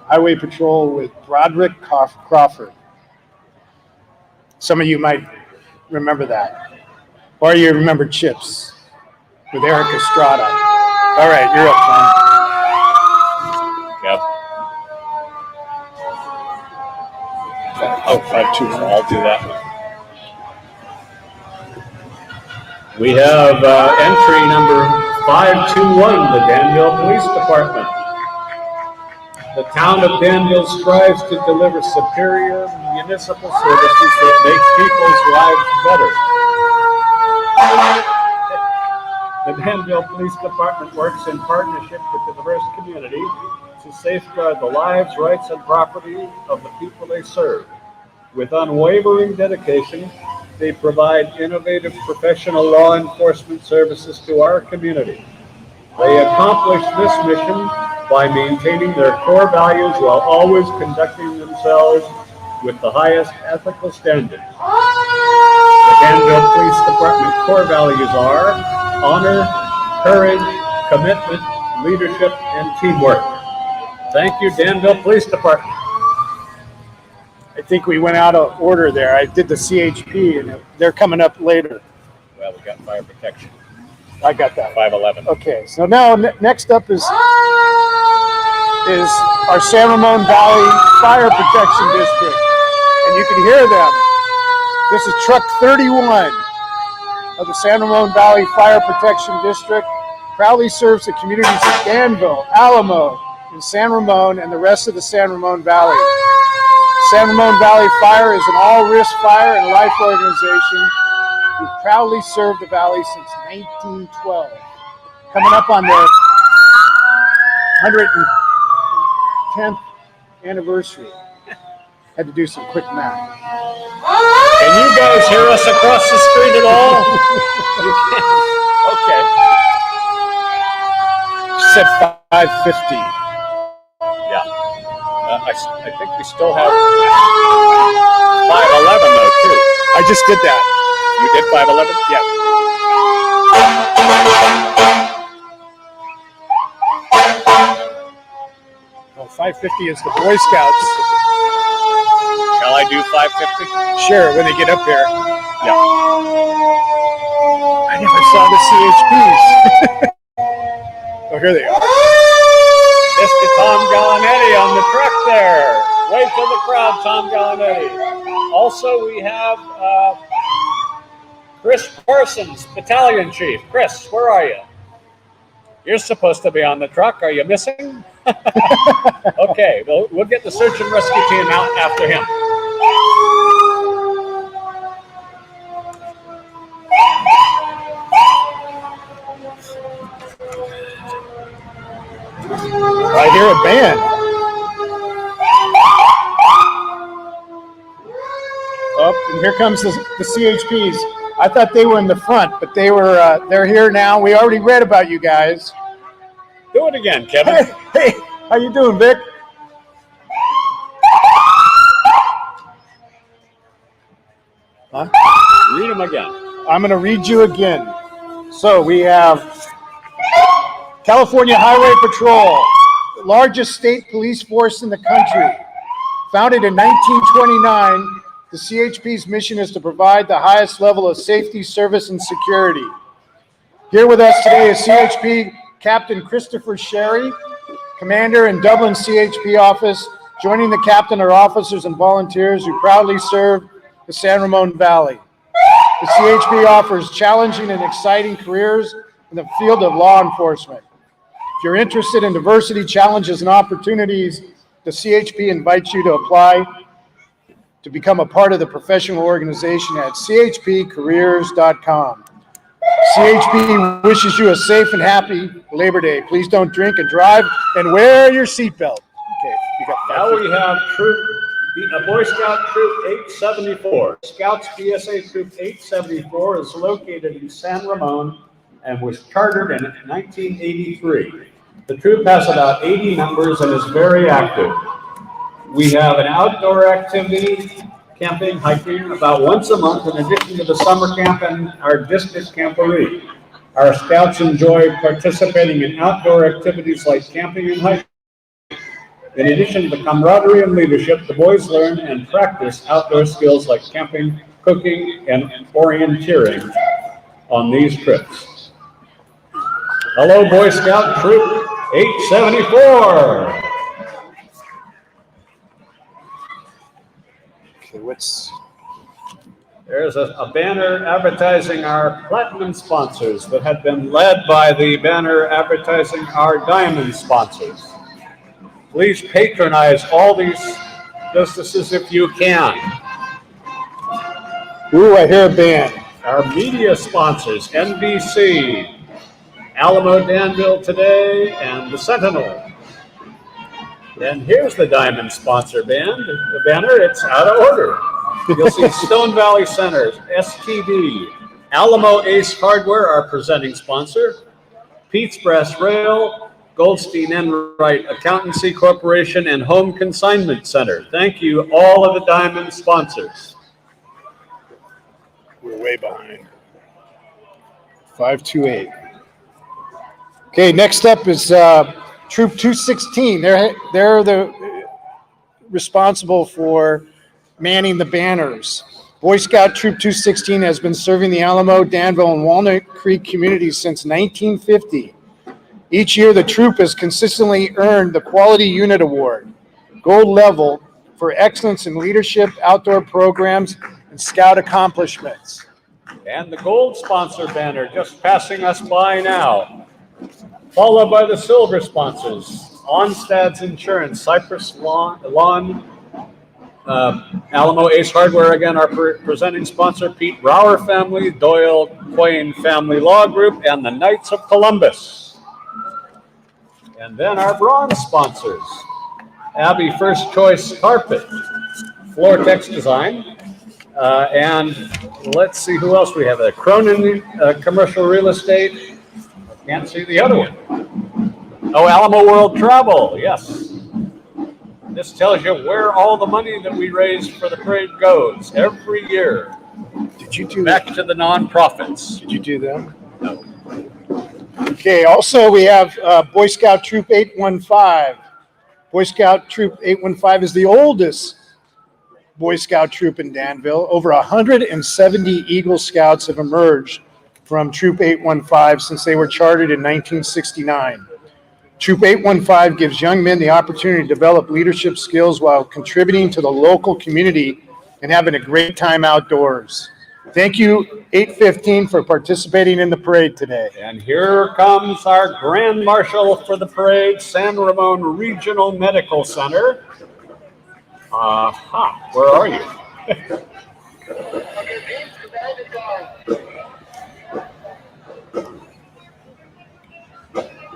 Highway Patrol with Broderick Crawford. Some of you might remember that. Or you remember Chips with Eric Estrada. All right, you're up, Yep. Oh, 5-2. I'll do that one. We have entry number 521, the Danville Police Department. The town of Danville strives to deliver superior municipal services that make people's lives better. The Danville Police Department works in partnership with the diverse community to safeguard the lives, rights, and property of the people they serve. With unwavering dedication, they provide innovative professional law enforcement services to our community. They accomplish this mission by maintaining their core values while always conducting themselves with the highest ethical standards. The Danville Police Department core values are honor, courage, commitment, leadership, and teamwork. Thank you, Danville Police Department. I think we went out of order there. I did the CHP, and they're coming up later. Well, we got fire protection. I got that. 511. Okay, so now next up is our San Ramon Valley Fire Protection District, and you can hear them. This is Truck 31 of the San Ramon Valley Fire Protection District. Proudly serves the communities of Danville, Alamo, and San Ramon, and the rest of the San Ramon Valley. San Ramon Valley Fire is an all-risk fire and life organization who proudly served the valley since 1912. Coming up on their 110th anniversary. Had to do some quick math. Can you guys hear us across the street at all? You can. Okay. She said 550. Yeah. I think we still have 511 though too. I just did that. You did 511? Yeah. Well, 550 is the Boy Scouts. Shall I do 550? Sure, when they get up here. Yeah. I never saw the CHPs. Oh, here they are. Mr. Tom Gallinetti on the truck there. Wave to the crowd, Tom Gallinetti. Also, we have Chris Parsons, Battalion Chief. Chris, where are you? You're supposed to be on the truck. Are you missing? Okay, we'll get the search and rescue team out after him. I hear a band. Oh, and here comes the CHPs. I thought they were in the front, but they're here now. We already read about you guys. Do it again, Kevin. Hey, how you doing, Vic? Huh? Read them again. I'm going to read you again. So we have California Highway Patrol, the largest state police force in the country. Founded in 1929, the CHP's mission is to provide the highest level of safety, service, and security. Here with us today is CHP Captain Christopher Sherry, Commander in Dublin CHP office. Joining the captain are officers and volunteers who proudly serve the San Ramon Valley. The CHP offers challenging and exciting careers in the field of law enforcement. If you're interested in diversity, challenges, and opportunities, the CHP invites you to apply to become a part of the professional organization at chpcareers.com. CHP wishes you a safe and happy Labor Day. Please don't drink and drive, and wear your seatbelt. Okay, you got Now we have Boy Scout Troop 874. Scouts BSA Troop 874 is located in San Ramon and was chartered in 1983. The troop has about 80 members and is very active. We have an outdoor activity, camping, hiking, about once a month in addition to the summer camp and our district camporee. Our scouts enjoy participating in outdoor activities like camping and hiking. In addition to the camaraderie and leadership, the boys learn and practice outdoor skills like camping, cooking, and orienteering on these trips. Hello, Boy Scout Troop 874. There's a banner advertising our platinum sponsors that had been led by the banner advertising our diamond sponsors. Please patronize all these businesses if you can. Ooh, I hear a band. Our media sponsors, NBC, Alamo Danville Today, and the Sentinel. And here's the diamond sponsor the banner, it's out of order. You'll see Stone Valley Centers, STD, Alamo Ace Hardware, our presenting sponsor, Pete's Brass Rail, Goldstein Enright Accountancy Corporation, and Home Consignment Center. Thank you, all of the diamond sponsors. We're way behind. 528. Okay, next up is Troop 216. They're the responsible for manning the banners. Boy Scout Troop 216 has been serving the Alamo, Danville, and Walnut Creek communities since 1950. Each year, the troop has consistently earned the Quality Unit Award, gold level, for excellence in leadership, outdoor programs, and scout accomplishments. And the gold sponsor banner just passing us by now, followed by the silver sponsors, Onstad's Insurance, Cypress Lawn, Alamo Ace Hardware, again, our presenting sponsor, Pete Brower Family, Doyle Quain Family Law Group, and the Knights of Columbus. And then our bronze sponsors, Abbey First Choice Carpet, Floortex Design, and let's see who else we have. Cronin Commercial Real Estate. Can't see the other one. Oh, Alamo World Travel, yes. This tells you where all the money that we raise for the parade goes every year. Did you do back to the nonprofits? Did you do them? No. Okay, also we have Boy Scout Troop 815. Boy Scout Troop 815 is the oldest Boy Scout troop in Danville. Over 170 Eagle Scouts have emerged from Troop 815 since they were chartered in 1969. Troop 815 gives young men the opportunity to develop leadership skills while contributing to the local community and having a great time outdoors. Thank you, 815, for participating in the parade today. And here comes our Grand Marshal for the parade, San Ramon Regional Medical Center. Where are you?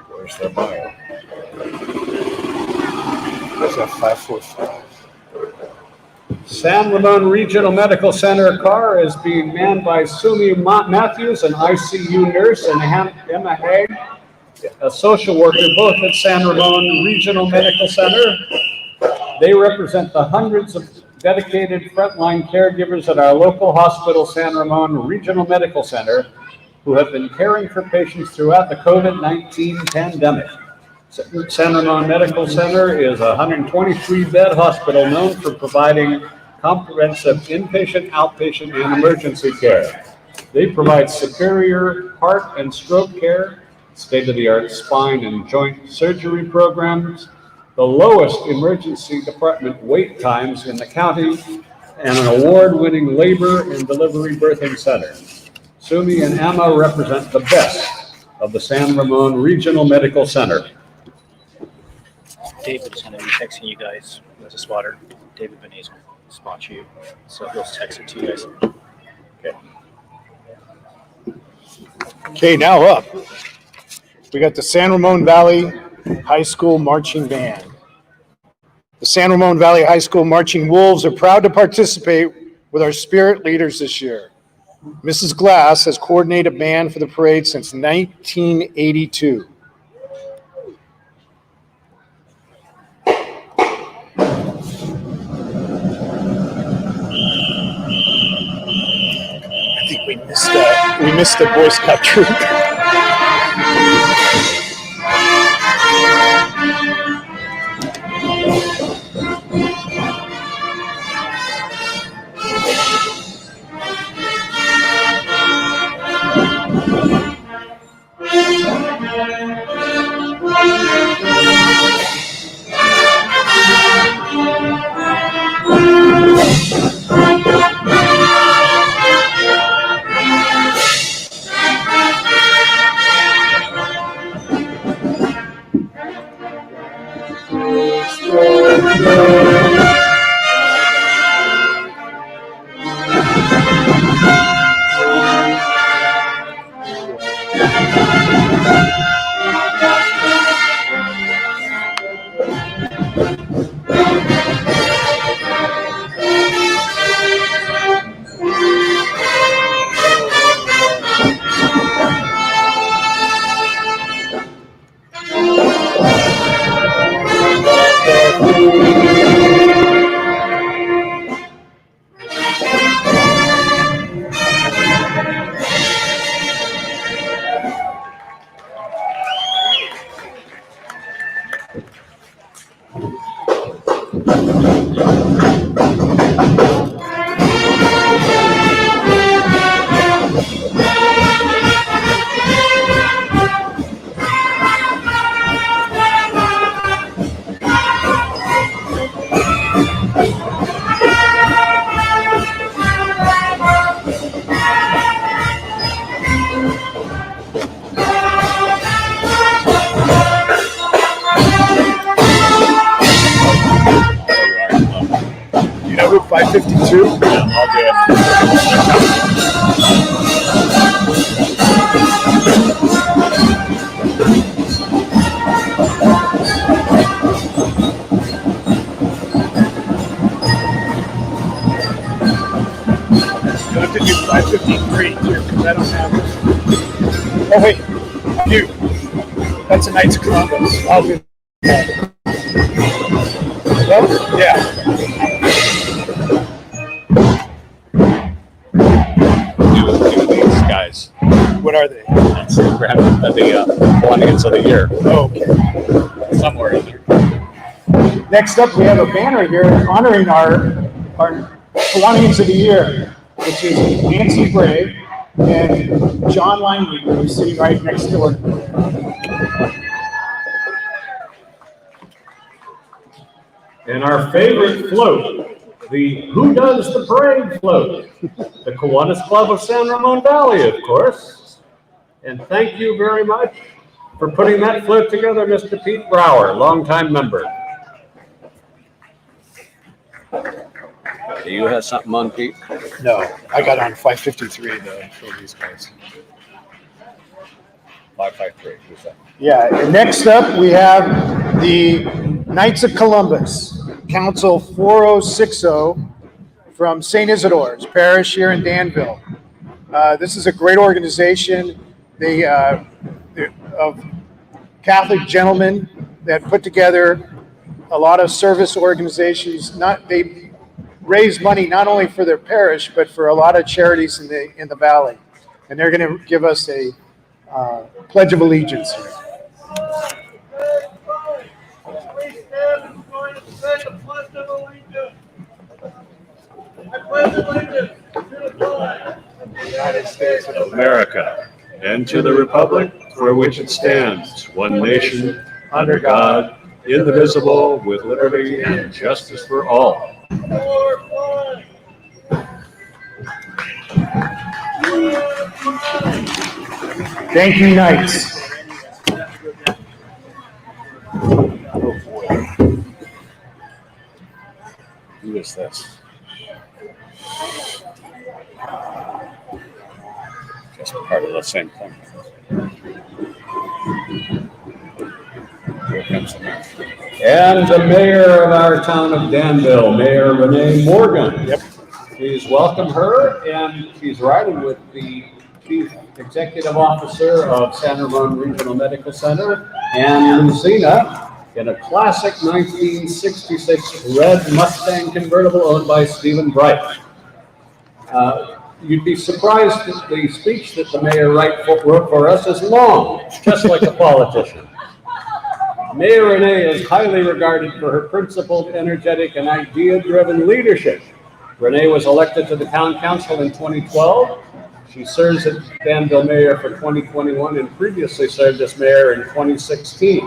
Where's their bio? There's a 545. San Ramon Regional Medical Center car is being manned by Sumi Matthews, an ICU nurse, and Emma Haig, a social worker, both at San Ramon Regional Medical Center. They represent the hundreds of dedicated frontline caregivers at our local hospital, San Ramon Regional Medical Center, who have been caring for patients throughout the COVID-19 pandemic. San Ramon Medical Center is a 123-bed hospital known for providing comprehensive inpatient, outpatient, and emergency care. They provide superior heart and stroke care, state-of-the-art spine and joint surgery programs, the lowest emergency department wait times in the county, and an award-winning labor and delivery birthing center. Sumi and Emma represent the best of the San Ramon Regional Medical Center. David's going to be texting you guys as a spotter. David Benes will spot you, so he'll text it to you guys. Okay, now up. We got the San Ramon Valley High School Marching Band. The San Ramon Valley High School Marching Wolves are proud to participate with our spirit leaders this year. Mrs. Glass has coordinated band for the parade since 1982. I think we missed the Boy Scout troop. Route 552? Yeah, I'll do it. You'll have to do 553 too, because I don't have it. Oh, wait. You. That's a Knights of Columbus. I'll do that. Well, yeah. Do these guys. What are they? That's the Kiwanis of the year. Oh, okay. Somewhere in there. Next up, we have a banner here honoring our Kiwanis of the year, which is Nancy Bray and John Langley, who's sitting right next to her. And our favorite float the Who Does the Parade float, the Kiwanis Club of San Ramon Valley, of course. And thank you very much for putting that float together, Mr. Pete Brower, longtime member. Do you have something on, Pete? No, I got on 553 though for these guys. 553, who's that? Yeah, and next up we have the Knights of Columbus, Council 4060 from St. Isidore's Parish here in Danville. This is a great organization. They of Catholic gentlemen that put together a lot of service organizations. They raise money not only for their parish but for a lot of charities in the valley, and they're going to give us a Pledge of Allegiance here. United States of America, and to the republic for which it stands, one nation, under God, indivisible, with liberty and justice for all. Thank you, Knights. Who is this? Just part of the same thing. Here comes the mayor. And the mayor of our town of Danville, Mayor Renee Morgan. Yep. Please welcome her, and she's riding with the Chief Executive Officer of San Ramon Regional Medical Center, Ann Lucina, in a classic 1966 red Mustang convertible owned by Stephen Bright. You'd be surprised that the speech that the mayor wrote for us is long, just like a politician. Mayor Renee is highly regarded for her principled, energetic, and idea-driven leadership. Renee was elected to the town council in 2012. She serves as Danville mayor for 2021 and previously served as mayor in 2016.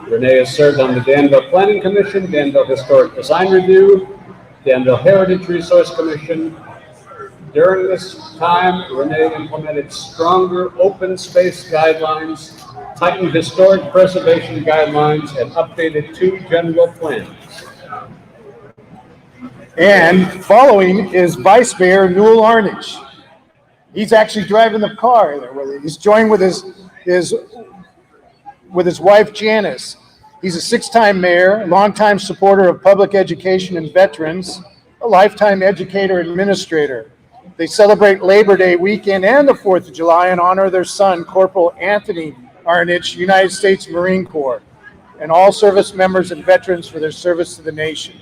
Renee has served on the Danville Planning Commission, Danville Historic Design Review, Danville Heritage Resource Commission. During this time, Renee implemented stronger open space guidelines, tightened historic preservation guidelines, and updated 2 general plans. And following is Vice Mayor Newell Arnage. He's actually driving the car there with it. He's joined with his wife Janice. He's a 6-time mayor, a longtime supporter of public education and veterans, a lifetime educator and administrator. They celebrate Labor Day weekend and the 4th of July in honor of their son, Corporal Anthony Arnage, United States Marine Corps, and all service members and veterans for their service to the nation.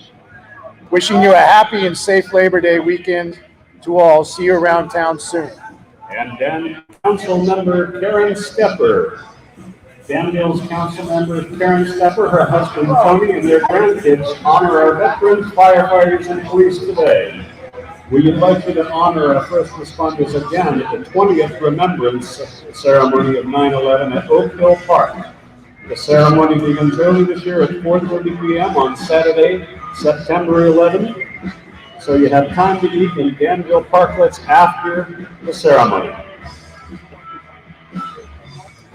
Wishing you a happy and safe Labor Day weekend to all. See you around town soon. And then Council Member Karen Stepper. Danville's Council Member Karen Stepper, her husband Tony, and their grandkids honor our veterans, firefighters, and police today. We invite you to honor our first responders again at the 20th Remembrance Ceremony of 9/11 at Oak Hill Park. The ceremony begins early this year at 4:30 p.m. on Saturday, September 11th. So you have time to eat in Danville Parklets after the ceremony.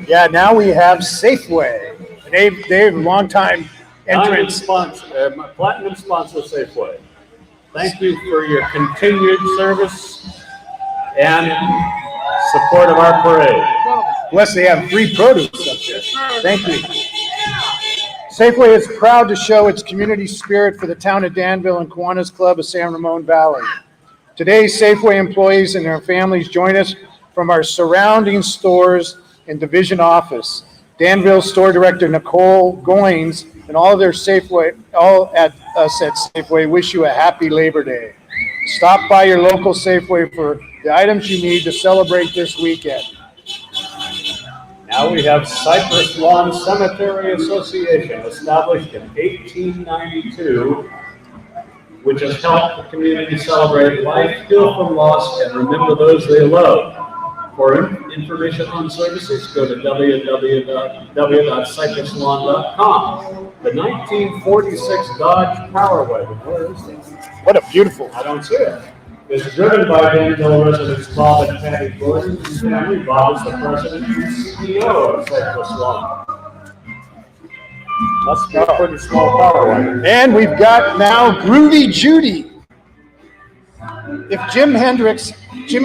Yeah, now we have Safeway. They've a long time entrance. Platinum sponsor Safeway. Thank you for your continued service and support of our parade. Plus, they have free produce up there. Thank you. Safeway is proud to show its community spirit for the town of Danville and Kiwanis Club of San Ramon Valley. Today, Safeway employees and their families join us from our surrounding stores and division office. Danville Store Director Nicole Goins and all at us at Safeway wish you a happy Labor Day. Stop by your local Safeway for the items you need to celebrate this weekend. Now we have Cypress Lawn Cemetery Association, established in 1892, which has helped the community celebrate life, heal from loss, and remember those they love. For information on services, go to www.cypresslawn.com. The 1946 Dodge Power Wagon, where is it? What a beautiful. I don't see it. It's driven by Danville residents Bob and Patty Gordon and family. Bob is the president and CEO of Cypress Lawn. Must be a pretty small power wagon. And we've got now Groovy Judy. If Jimi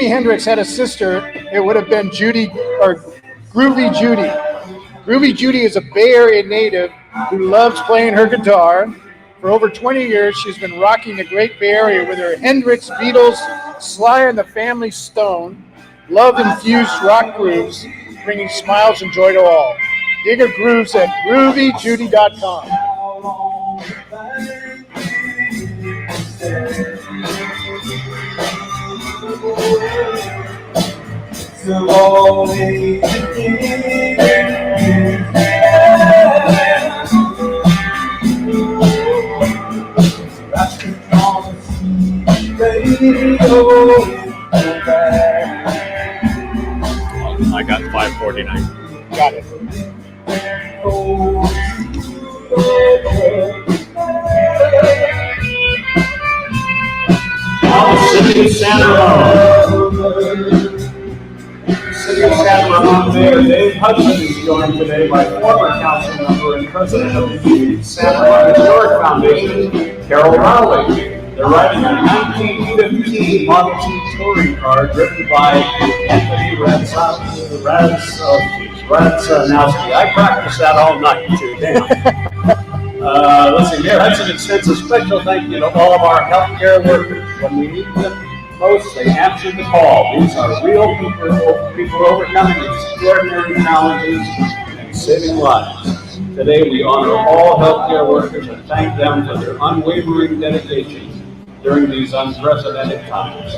Hendrix had a sister, it would have been Judy or Groovy Judy. Groovy Judy is a Bay Area native who loves playing her guitar. For over 20 years, she's been rocking the Great Bay Area with her Hendrix, Beatles, Sly and the Family Stone, love-infused rock grooves, bringing smiles and joy to all. Dig her grooves at groovyjudy.com. I got 549. Got it. City of Santa Ramon. City of Santa Ramon Mayor Dave Hudson is joined today by former council member and president of the Santa Ramon Historic Foundation, Carol Rowley. They're riding a 1915 Model T touring car driven by Anthony Radsanowski. I practiced that all night too. Damn. Let's see, Mayor Hudson extends a special thank you to all of our healthcare workers. When we need them most, they answer the call. These are real people overcoming extraordinary challenges and saving lives. Today, we honor all healthcare workers and thank them for their unwavering dedication during these unprecedented times.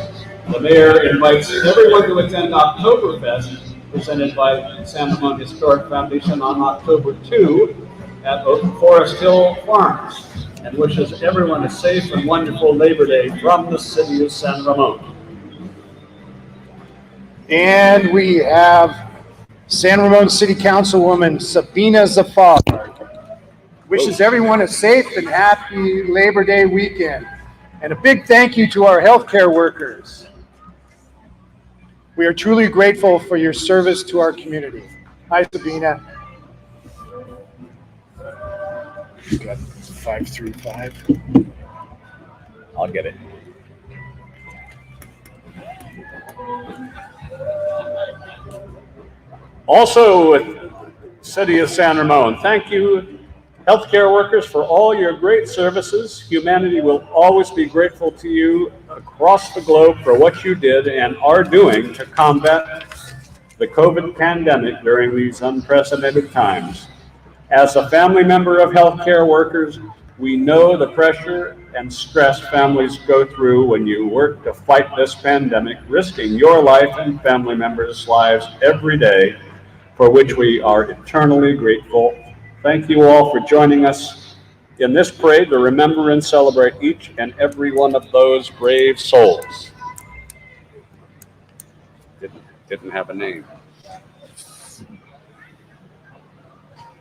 The mayor invites everyone to attend Oktoberfest, presented by Santa Ramon Historic Foundation on October 2 at Forest Hill Farms, and wishes everyone a safe and wonderful Labor Day from the city of San Ramon. And we have San Ramon City Councilwoman Sabina Zafar. Wishes everyone a safe and happy Labor Day weekend. And a big thank you to our healthcare workers. We are truly grateful for your service to our community. Hi, Sabina. You got 535. I'll get it. Also, with City of San Ramon, thank you, healthcare workers, for all your great services. Humanity will always be grateful to you across the globe for what you did and are doing to combat the COVID pandemic during these unprecedented times. As a family member of healthcare workers, we know the pressure and stress families go through when you work to fight this pandemic, risking your life and family members' lives every day, for which we are eternally grateful. Thank you all for joining us in this parade to remember and celebrate each and every one of those brave souls. Didn't have a name.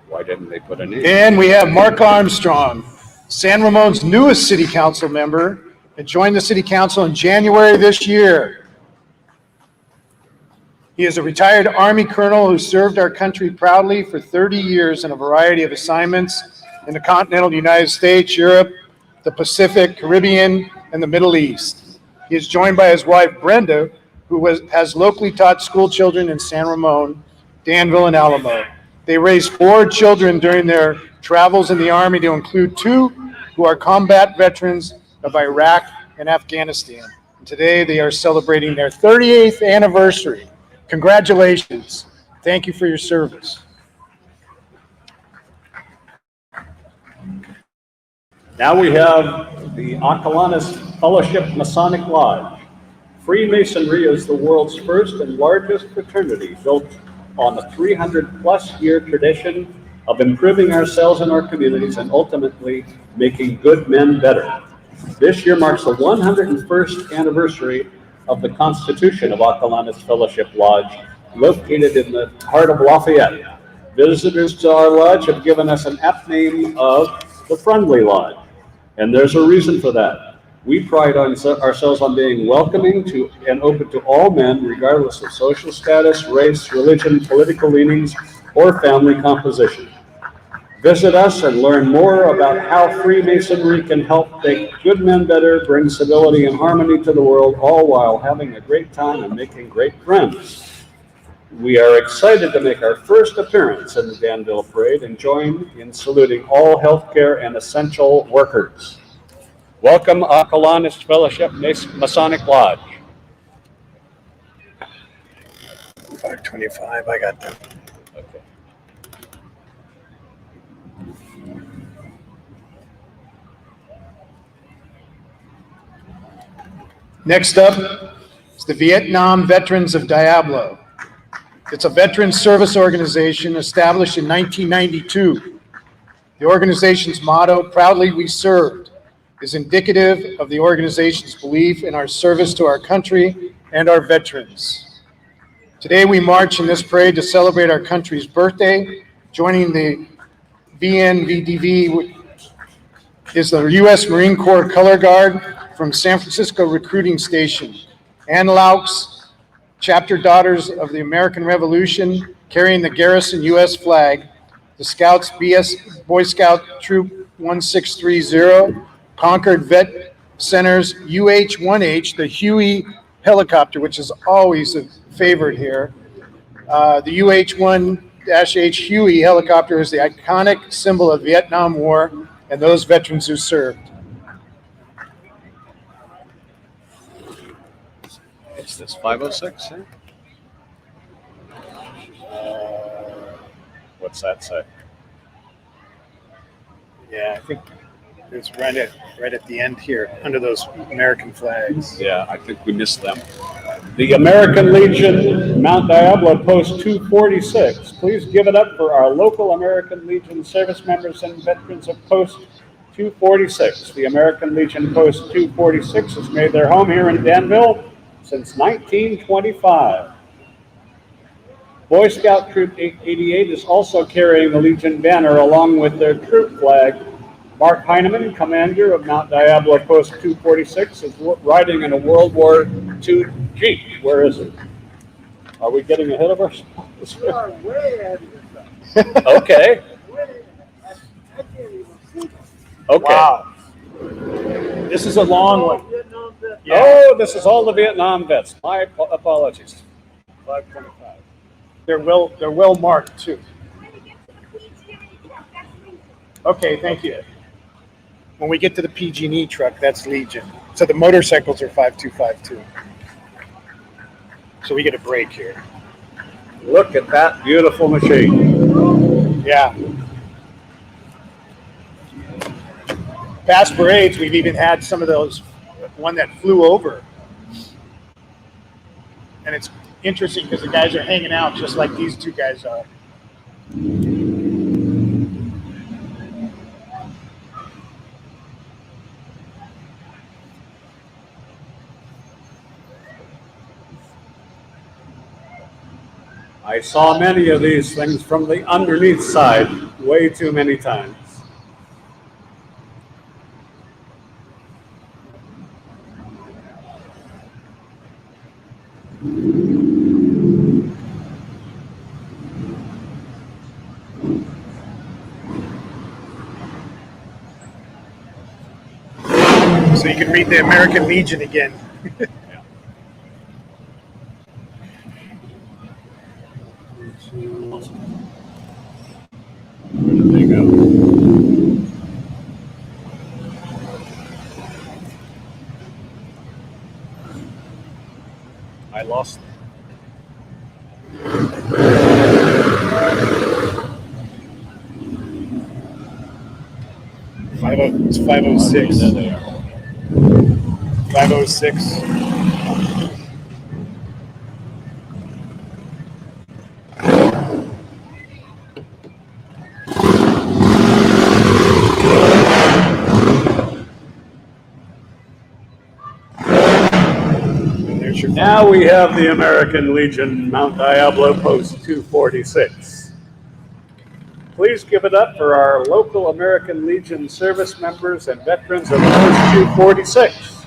Why didn't they put a name? And we have Mark Armstrong, San Ramon's newest city council member, and joined the city council in January this year. He is a retired Army colonel who served our country proudly for 30 years in a variety of assignments in the continental United States, Europe, the Pacific, Caribbean, and the Middle East. He is joined by his wife, Brenda, who has locally taught school children in San Ramon, Danville, and Alamo. They raised 4 children during their travels in the Army, to include 2 who are combat veterans of Iraq and Afghanistan. And today they are celebrating their 38th anniversary. Congratulations. Thank you for your service. Now we have the Ocalanus Fellowship Masonic Lodge. Freemasonry is the world's first and largest fraternity, built on the 300-plus year tradition of improving ourselves and our communities and ultimately making good men better. This year marks the 101st anniversary of the Constitution of Acalanes Fellowship Lodge, located in the heart of Lafayette. Visitors to our lodge have given us an apt name of the Friendly Lodge, and there's a reason for that. We pride ourselves on being welcoming to and open to all men, regardless of social status, race, religion, political leanings, or family composition. Visit us and learn more about how Freemasonry can help make good men better, bring civility and harmony to the world, all while having a great time and making great friends. We are excited to make our first appearance in the Danville Parade and join in saluting all healthcare and essential workers. Welcome, Acalanes Fellowship Masonic Lodge. 525, I got them. Okay. Next up is the Vietnam Veterans of Diablo. It's a veterans service organization established in 1992. The organization's motto, "Proudly We Served," is indicative of the organization's belief in our service to our country and our veterans. Today we march in this parade to celebrate our country's birthday. Joining the VNVDV is the U.S. Marine Corps Color Guard from San Francisco Recruiting Station. Ann Laux, Chapter Daughters of the American Revolution, carrying the Garrison U.S. flag. The Scouts Boy Scout Troop 1630, Concord Vet Center's UH-1H, the Huey helicopter, which is always a favorite here. The UH-1H Huey helicopter is the iconic symbol of the Vietnam War and those veterans who served. What's this, 506? Huh? What's that say? Yeah, I think it's right at the end here, under those American flags. Yeah, I think we missed them. The American Legion, Mount Diablo, Post 246. Please give it up for our local American Legion service members and veterans of Post 246. The American Legion Post 246 has made their home here in Danville since 1925. Boy Scout Troop 888 is also carrying the Legion banner along with their troop flag. Mark Heineman, commander of Mount Diablo Post 246, is riding in a World War II Jeep. Where is it? Are we getting ahead of ourselves? You are way ahead of yourself. Okay. I can't even see. Okay. Wow. This is a long one. Vietnam vet. Yeah. Oh, this is all the Vietnam vets. My apologies. 525. They're well marked too. Okay, thank you. When we get to the PG&E truck, that's Legion. So the motorcycles are 5252. So we get a break here. Look at that beautiful machine. Yeah. Past parades, we've even had some of those, one that flew over. And it's interesting because the guys are hanging out just like these two guys are. I saw many of these things from the underneath side way too many times. So you can read the American Legion again. Where did they go? I lost them. It's 506. There they are. 506. Now we have the American Legion Mount Diablo Post 246. Please give it up for our local American Legion service members and veterans of Post 246.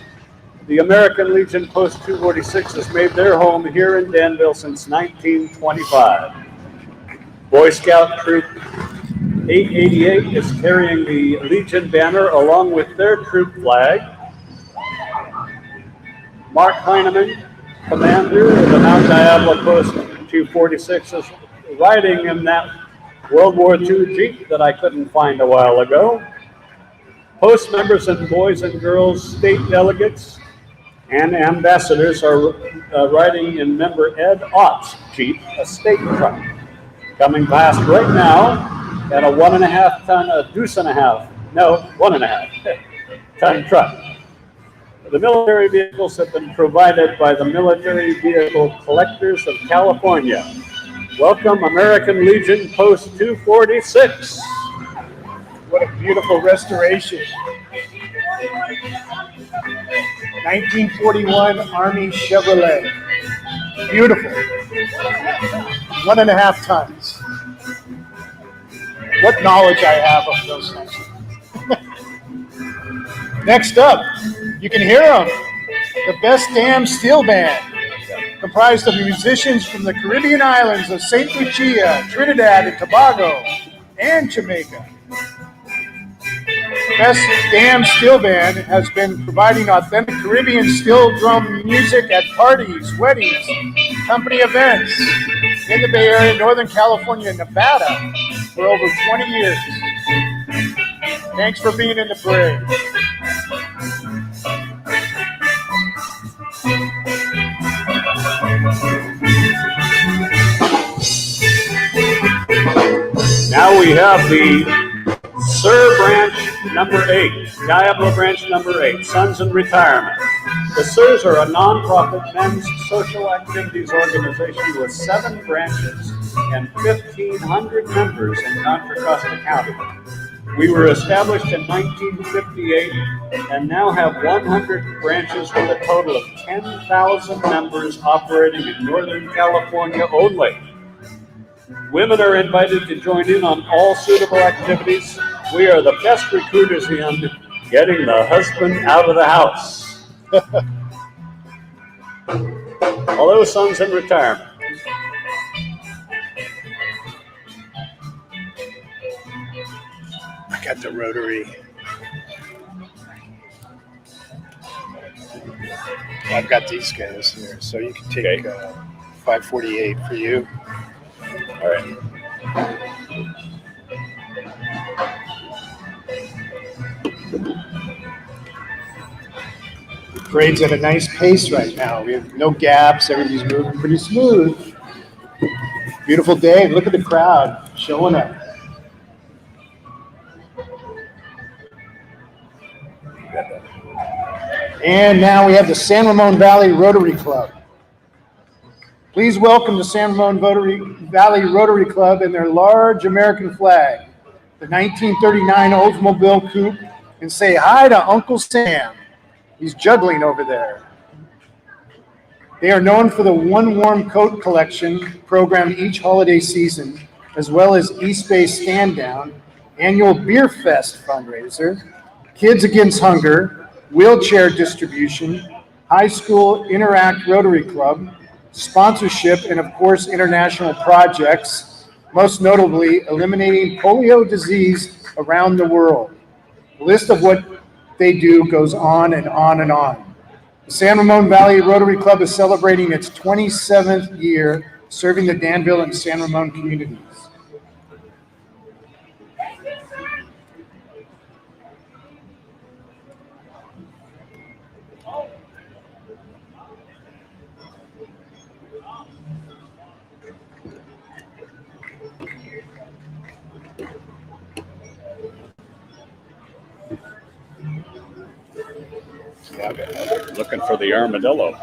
The American Legion Post 246 has made their home here in Danville since 1925. Boy Scout Troop 888 is carrying the Legion banner along with their troop flag. Mark Heineman, commander of the Mount Diablo Post 246, is riding in that World War II Jeep that I couldn't find a while ago. Post members and boys and girls, state delegates, and ambassadors are riding in member Ed Ott's Jeep, a state truck. Coming past right now at a 1.5 ton, a deuce and a half, no, 1.5 ton truck. The military vehicles have been provided by the Military Vehicle Collectors of California. Welcome, American Legion Post 246. What a beautiful restoration. 1941 Army Chevrolet. Beautiful. 1.5 tons. What knowledge I have of those things. Next up, you can hear them. The Best Damn Steel Band, comprised of musicians from the Caribbean islands of St. Lucia, Trinidad and Tobago, and Jamaica. Best Damn Steel Band has been providing authentic Caribbean steel drum music at parties, weddings, company events in the Bay Area, Northern California, and Nevada for over 20 years. Thanks for being in the parade. Now we have the SIR branch number 8, Diablo branch number 8, Sons in Retirement. The SIRs are a nonprofit men's social activities organization with 7 branches and 1,500 members in Contra Costa County. We were established in 1958 and now have 100 branches with a total of 10,000 members operating in Northern California only. Women are invited to join in on all suitable activities. We are the best recruiters in getting the husband out of the house. Hello, Sons in Retirement. I got the rotary. I've got these guys here, so you can take 548 for you. All right. The parade's at a nice pace right now. We have no gaps. Everybody's moving pretty smooth. Beautiful day. Look at the crowd showing up. And now we have the San Ramon Valley Rotary Club. Please welcome the San Ramon Valley Rotary Club and their large American flag, the 1939 Oldsmobile Coupe, and say hi to Uncle Sam. He's juggling over there. They are known for the One Warm Coat collection programmed each holiday season, as well as East Bay Stand Down, annual Beer Fest fundraiser, Kids Against Hunger, wheelchair distribution, high school Interact Rotary Club, sponsorship, and of course, international projects, most notably eliminating polio disease around the world. The list of what they do goes on and on and on. The San Ramon Valley Rotary Club is celebrating its 27th year serving the Danville and San Ramon communities. Looking for the armadillo.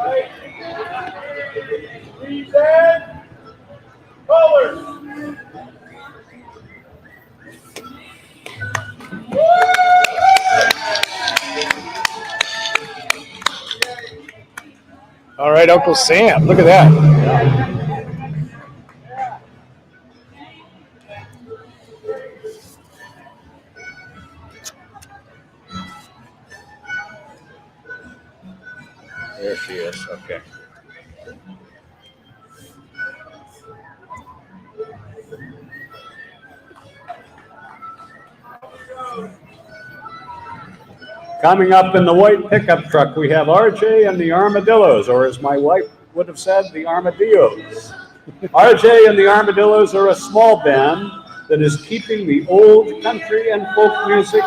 All right. right, Uncle Sam. Look at that. There she is. Okay. Coming up in the white pickup truck, we have RJ and the Armadillos, or as my wife would have said, the Armadillos. RJ and the Armadillos are a small band that is keeping the old country and folk music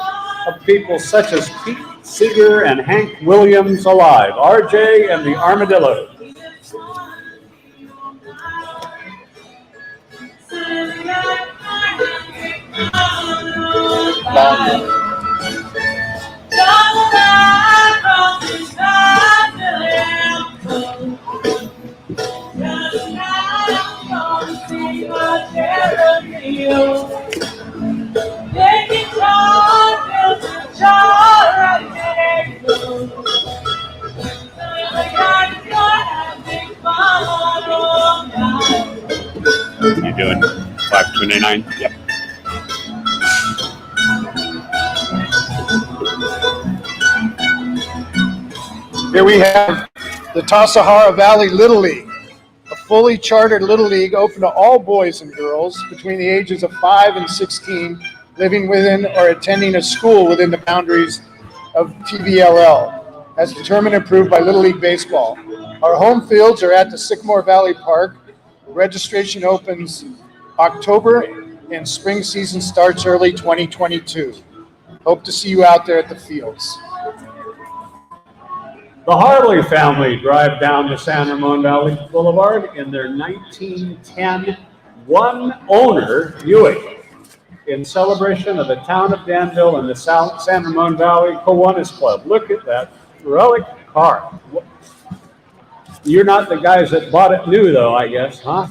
of people such as Pete Seeger and Hank Williams alive. RJ and the Armadillos. You doing 529? Yep. Here we have the Tassajara Valley Little League, a fully chartered Little League open to all boys and girls between the ages of 5 and 16 living within or attending a school within the boundaries of TVLL, as determined and approved by Little League Baseball. Our home fields are at the Sycamore Valley Park. Registration opens October and spring season starts early 2022. Hope to see you out there at the fields. The Harley family drive down to San Ramon Valley Boulevard in their 1910 one-owner Buick in celebration of the town of Danville and the San Ramon Valley Kiwanis Club. Look at that relic car. You're not the guys that bought it new, though, I guess, huh?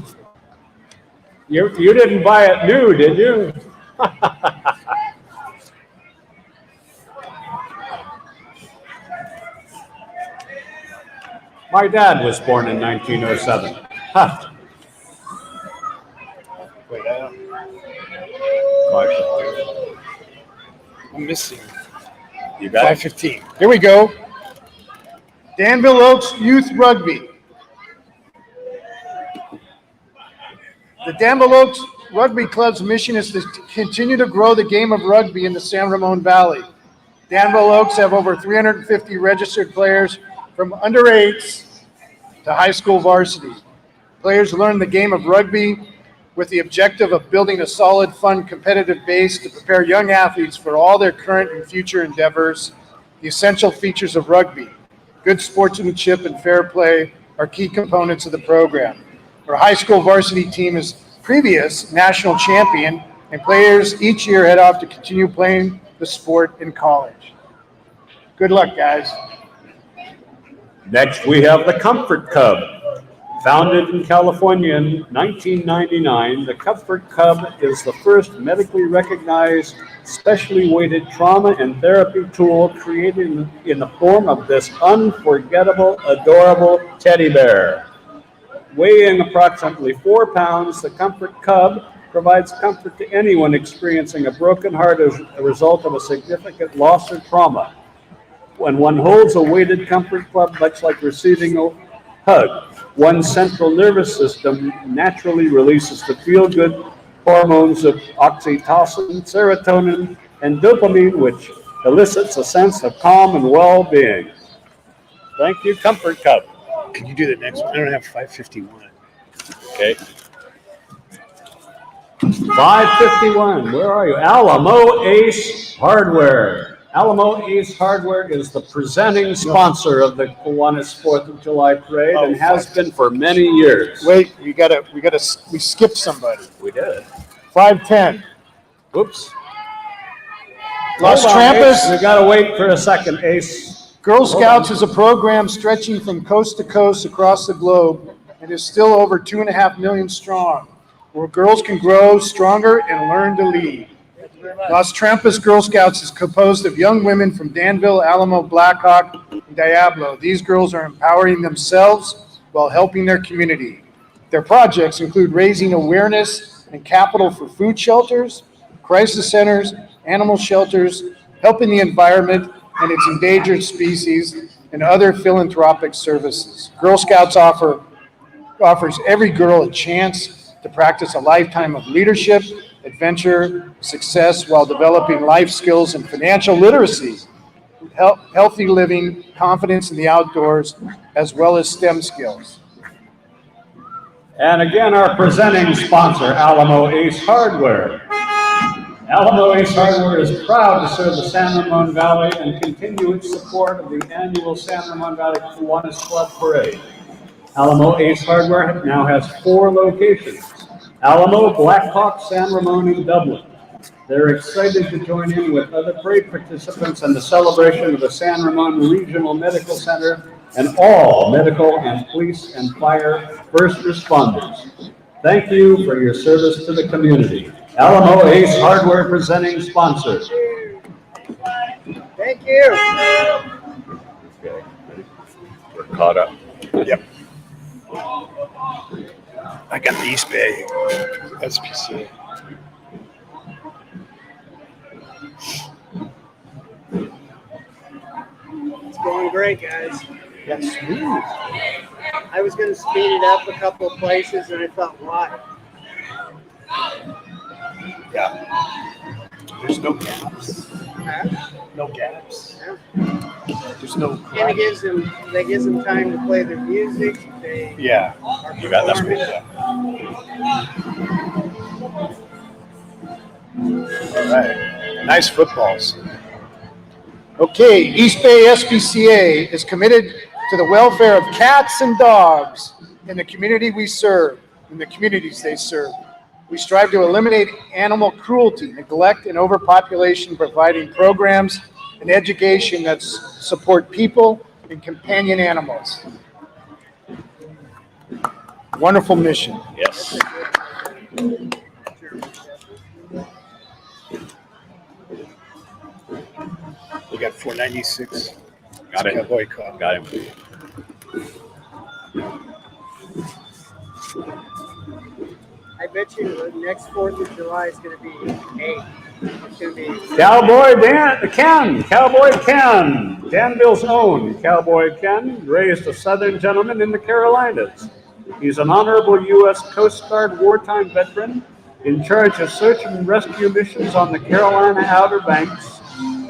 You didn't buy it new, did you? My dad was born in 1907. Huh. Wait, I'm missing. You got it? 5:15. Here we go. Danville Oaks Youth Rugby. The Danville Oaks Rugby Club's mission is to continue to grow the game of rugby in the San Ramon Valley. Danville Oaks have over 350 registered players from under 8s to high school varsity. Players learn the game of rugby with the objective of building a solid, fun, competitive base to prepare young athletes for all their current and future endeavors. The essential features of rugby, good sportsmanship and fair play, are key components of the program. Our high school varsity team is previous national champion, and players each year head off to continue playing the sport in college. Good luck, guys. Next, we have the Comfort Cub. Founded in California in 1999, the Comfort Cub is the first medically recognized, specially weighted trauma and therapy tool created in the form of this unforgettable, adorable teddy bear. Weighing approximately 4 pounds, the Comfort Cub provides comfort to anyone experiencing a broken heart as a result of a significant loss or trauma. When one holds a weighted Comfort Cub, much like receiving a hug, one's central nervous system naturally releases the feel-good hormones of oxytocin, serotonin, and dopamine, which elicits a sense of calm and well-being. Thank you, Comfort Cub. Can you do the next one? I don't have 5:51. Okay. 551, where are you? Alamo Ace Hardware. Alamo Ace Hardware is the presenting sponsor of the Kiwanis 4th of July Parade and has been for many years. Wait, we skipped somebody. We did. 5:10. Whoops. Los Hold on, Ace. Trampas. We gotta wait for a second, Ace. Girl Scouts is a program stretching from coast to coast across the globe and is still over 2.5 million strong, where girls can grow stronger and learn to lead. Los Trampas Girl Scouts is composed of young women from Danville, Alamo, Blackhawk, and Diablo. These girls are empowering themselves while helping their community. Their projects include raising awareness and capital for food shelters, crisis centers, animal shelters, helping the environment and its endangered species, and other philanthropic services. Girl Scouts offers every girl a chance to practice a lifetime of leadership, adventure, success, while developing life skills and financial literacy, healthy living, confidence in the outdoors, as well as STEM skills. And again, our presenting sponsor, Alamo Ace Hardware. Alamo Ace Hardware is proud to serve the San Ramon Valley and continue its support of the annual San Ramon Valley Kiwanis-Danville Parade. Alamo Ace Hardware now has 4 locations: Alamo, Blackhawk, San Ramon, and Dublin. They're excited to join in with other parade participants in the celebration of the San Ramon Regional Medical Center and all medical and police and fire first responders. Thank you for your service to the community. Alamo Ace Hardware presenting sponsor. Thank you. Okay. We're caught up. Yep. I got the East Bay SPCA. It's going great, guys. That's smooth. I was going to speed it up a couple of places, and I thought, why? Yeah. There's no gaps. Huh? No gaps. Yeah. There's no. And it gives them time to play their music. They Yeah. are You got that performing. All right. Nice footballs. Okay, East Bay SPCA is committed to the welfare of cats and dogs in the community we serve, in the communities they serve. We strive to eliminate animal cruelty, neglect, and overpopulation, providing programs and education that support people and companion animals. Wonderful mission. Yes. We got 496. Got it. Cowboy Cop. Got him. I bet you the next 4th of July is going to be 8. It's going to be Cowboy Ken, Danville's own Cowboy Ken, raised a Southern gentleman in the Carolinas. He's an honorable U.S. Coast Guard wartime veteran in charge of search and rescue missions on the Carolina Outer Banks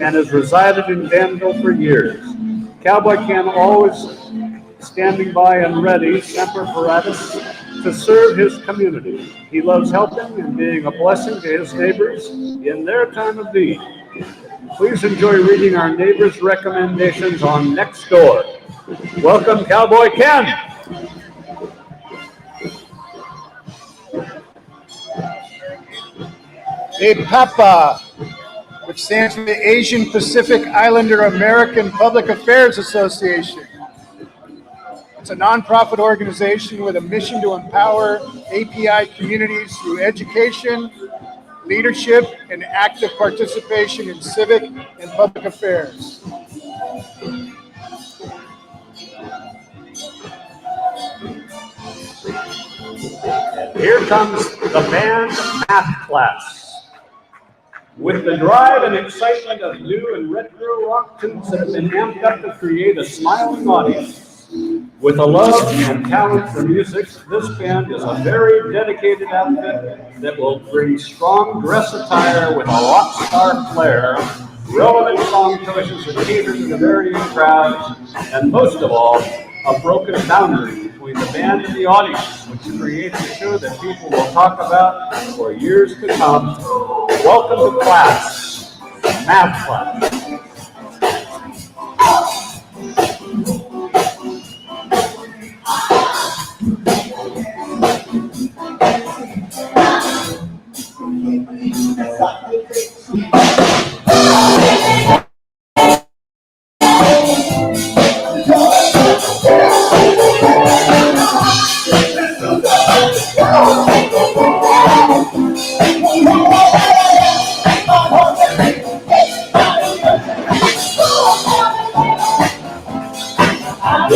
and has resided in Danville for years. Cowboy Ken always standing by and ready, semper paratus, to serve his community. He loves helping and being a blessing to his neighbors in their time of need. Please enjoy reading our neighbors' recommendations on Nextdoor. Welcome, Cowboy Ken. APAPA, which stands for the Asian Pacific Islander American Public Affairs Association. It's a nonprofit organization with a mission to empower API communities through education, leadership, and active participation in civic and public affairs. Here comes the band math class. With the drive and excitement of new and retro rock tunes that have been amped up to create a smiling audience. With a love and talent for music, this band is a very dedicated outfit that will bring strong dress attire with a rock star flair, relevant song choices that cater to the varying crowds, and most of all, a broken boundary between the band and the audience, which creates a show that people will talk about for years to come. Welcome to class, math class.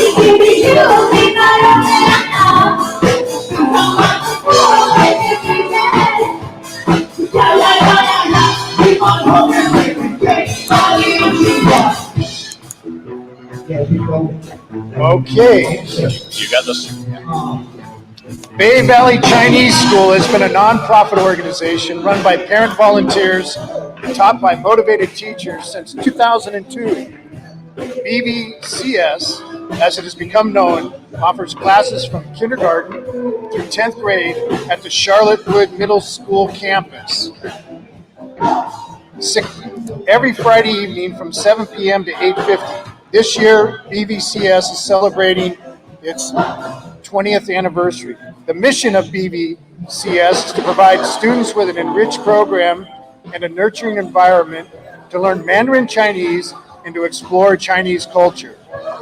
You, Okay. You got this. Bay Valley Chinese School has been a nonprofit organization run by parent volunteers and taught by motivated teachers since 2002. BVCS, as it has become known, offers classes from kindergarten through 10th grade at the Charlottewood Middle School campus. Every Friday evening from 7 p.m. to 8:50. This year, BVCS is celebrating its 20th anniversary. The mission of BVCS is to provide students with an enriched program and a nurturing environment to learn Mandarin Chinese and to explore Chinese culture.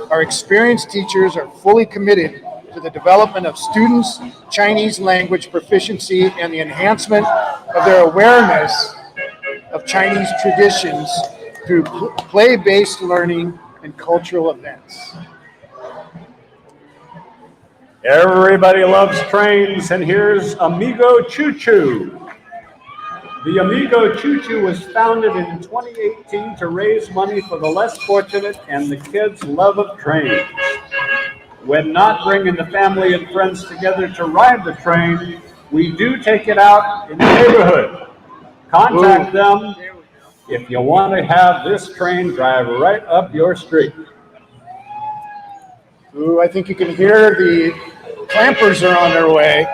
Our experienced teachers are fully committed to the development of students' Chinese language proficiency and the enhancement of their awareness of Chinese traditions through play-based learning and cultural events. Everybody loves trains, and here's Amigo Choo Choo. The Amigo Choo Choo was founded in 2018 to raise money for the less fortunate and the kids' love of trains. When not bringing the family and friends together to ride the train, we do take it out in the neighborhood. Contact them if you want to have this train drive right up your street. Ooh, I think you can hear the clampers are on their way.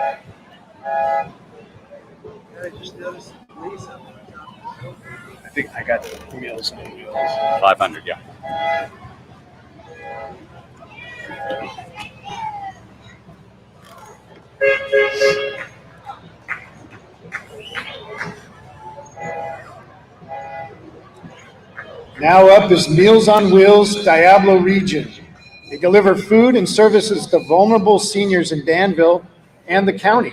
I think I got the Meals on Wheels. 500, yeah. Now up is Meals on Wheels Diablo region. They deliver food and services to vulnerable seniors in Danville and the county.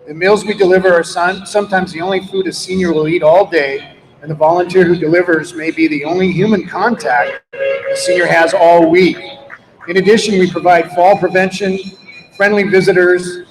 The meals we deliver are sometimes the only food a senior will eat all day, and the volunteer who delivers may be the only human contact the senior has all week. In addition, we provide fall prevention, friendly visitors,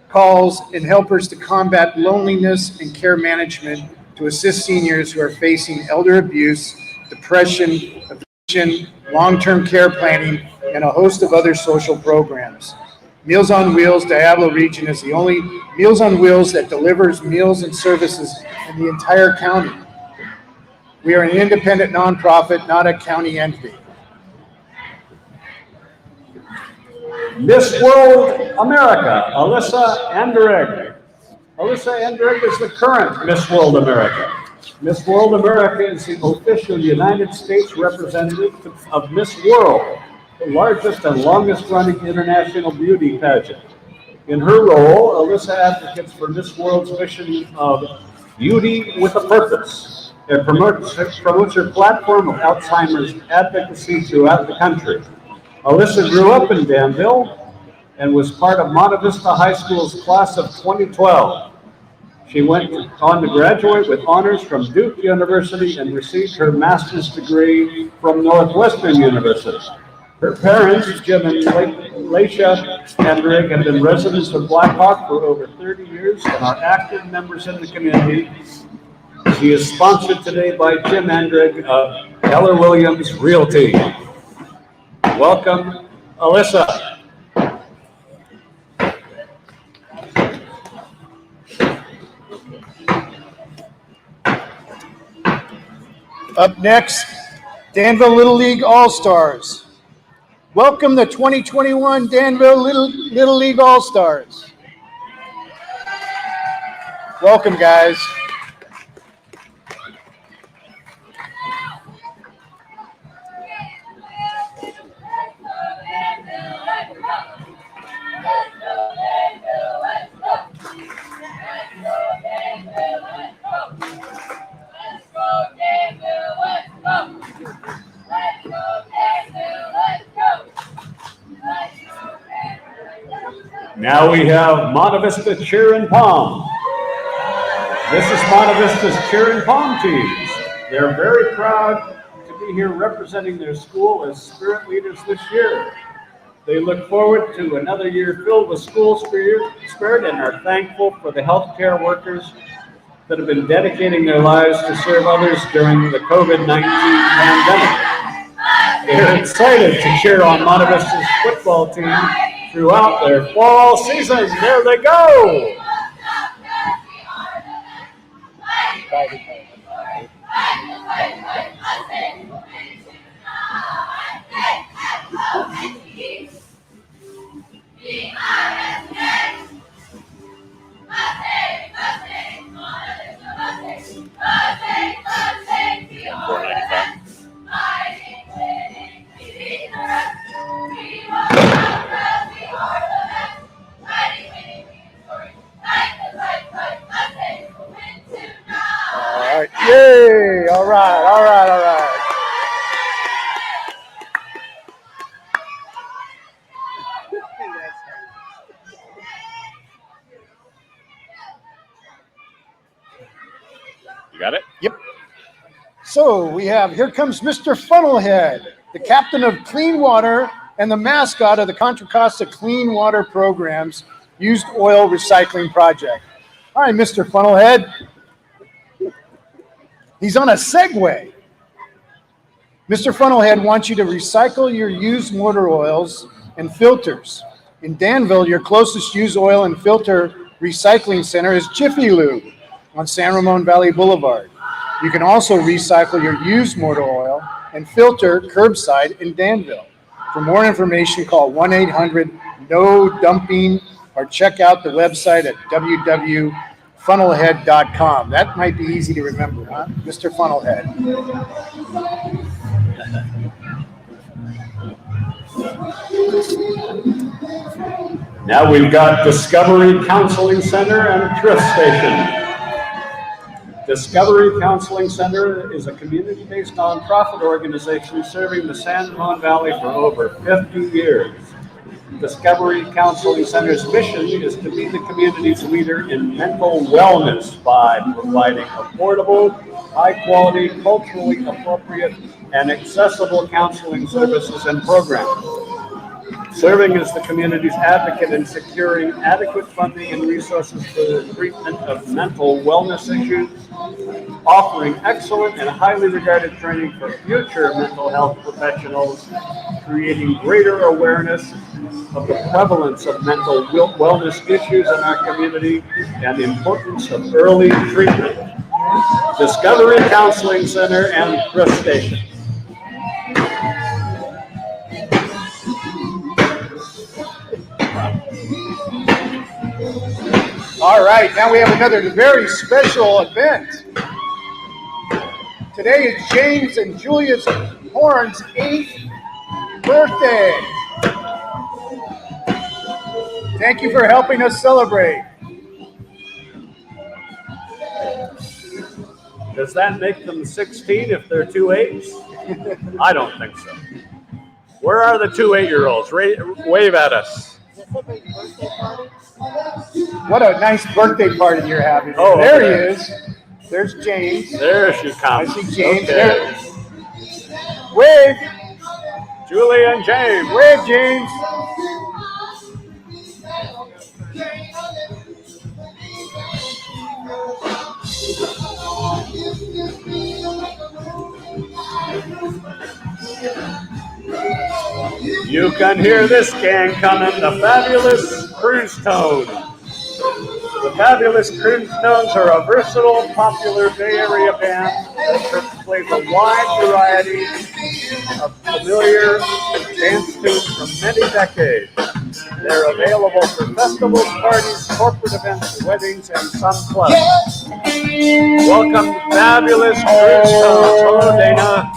calls, and helpers to combat loneliness and care management to assist seniors who are facing elder abuse, depression, eviction, long-term care planning, and a host of other social programs. Meals on Wheels Diablo region is the only Meals on Wheels that delivers meals and services in the entire county. We are an independent nonprofit, not a county entity. Miss World America, Alyssa Anderegg. Alyssa Anderegg is the current Miss World America. Miss World America is the official United States representative of Miss World, the largest and longest-running international beauty pageant. In her role, Alyssa advocates for Miss World's mission of beauty with a purpose and promotes her platform of Alzheimer's advocacy throughout the country. Alyssa grew up in Danville and was part of Monte Vista High School's class of 2012. She went on to graduate with honors from Duke University and received her master's degree from Northwestern University. Her parents, Jim and Laisha Anderegg, have been residents of Black Hawk for over 30 years and are active members in the community. She is sponsored today by Jim Anderegg of Keller Williams Realty. Welcome, Alyssa. Up next, Danville Little League All-Stars. Welcome the 2021 Danville Little League All-Stars. Welcome, guys. Now we have Monte Vista Cheer and Palm. This is Monte Vista's Cheer and Palm teams. They're very proud to be here representing their school as spirit leaders this year. They look forward to another year filled with school spirit and are thankful for the healthcare workers that have been dedicating their lives to serve others during the COVID-19 pandemic. They're excited to cheer on Monte Vista's football team throughout their fall season. There they go. All right. Yay. All right. All right. All right. You got it? Yep. So we have, here comes Mr. Funnelhead, the captain of Clean Water and the mascot of the Contra Costa Clean Water Program's Used Oil Recycling Project. All right, Mr. Funnelhead. He's on a Segway. Mr. Funnelhead wants you to recycle your used motor oils and filters. In Danville, your closest used oil and filter recycling center is Jiffy Lube on San Ramon Valley Boulevard. You can also recycle your used motor oil and filter curbside in Danville. For more information, call 1-800-NO-DUMPING or check out the website at www.funnelhead.com. That might be easy to remember, huh? Mr. Funnelhead. Now we've got Discovery Counseling Center and Thrift Station. Discovery Counseling Center is a community-based nonprofit organization serving the San Ramon Valley for over 50 years. Discovery Counseling Center's mission is to be the community's leader in mental wellness by providing affordable, high-quality, culturally appropriate, and accessible counseling services and programs. Serving as the community's advocate in securing adequate funding and resources for the treatment of mental wellness issues, offering excellent and highly regarded training for future mental health professionals, creating greater awareness of the prevalence of mental wellness issues in our community and the importance of early treatment. Discovery Counseling Center and Thrift Station. All right, now we have another very special event. Today is James and Julius Horn's 8th birthday. Thank you for helping us celebrate. Does that make them 16 if they're 2 8s? I don't think so. Where are the 2 8-year-olds? Wave at us. What a nice birthday party you're having. Oh, there okay. he is. There's James. There she I comes. see James. Okay. There. Wave. Julie and James. Wave, James. You can hear this gang coming, the Fabulous Cruise Tones. The Fabulous Cruise Tones are a versatile, popular Bay Area band that plays a wide variety of familiar dance tunes from many decades. They're available for festivals, parties, corporate events, weddings, and some clubs. Welcome to Fabulous Cruise Tones. Hello, Dana.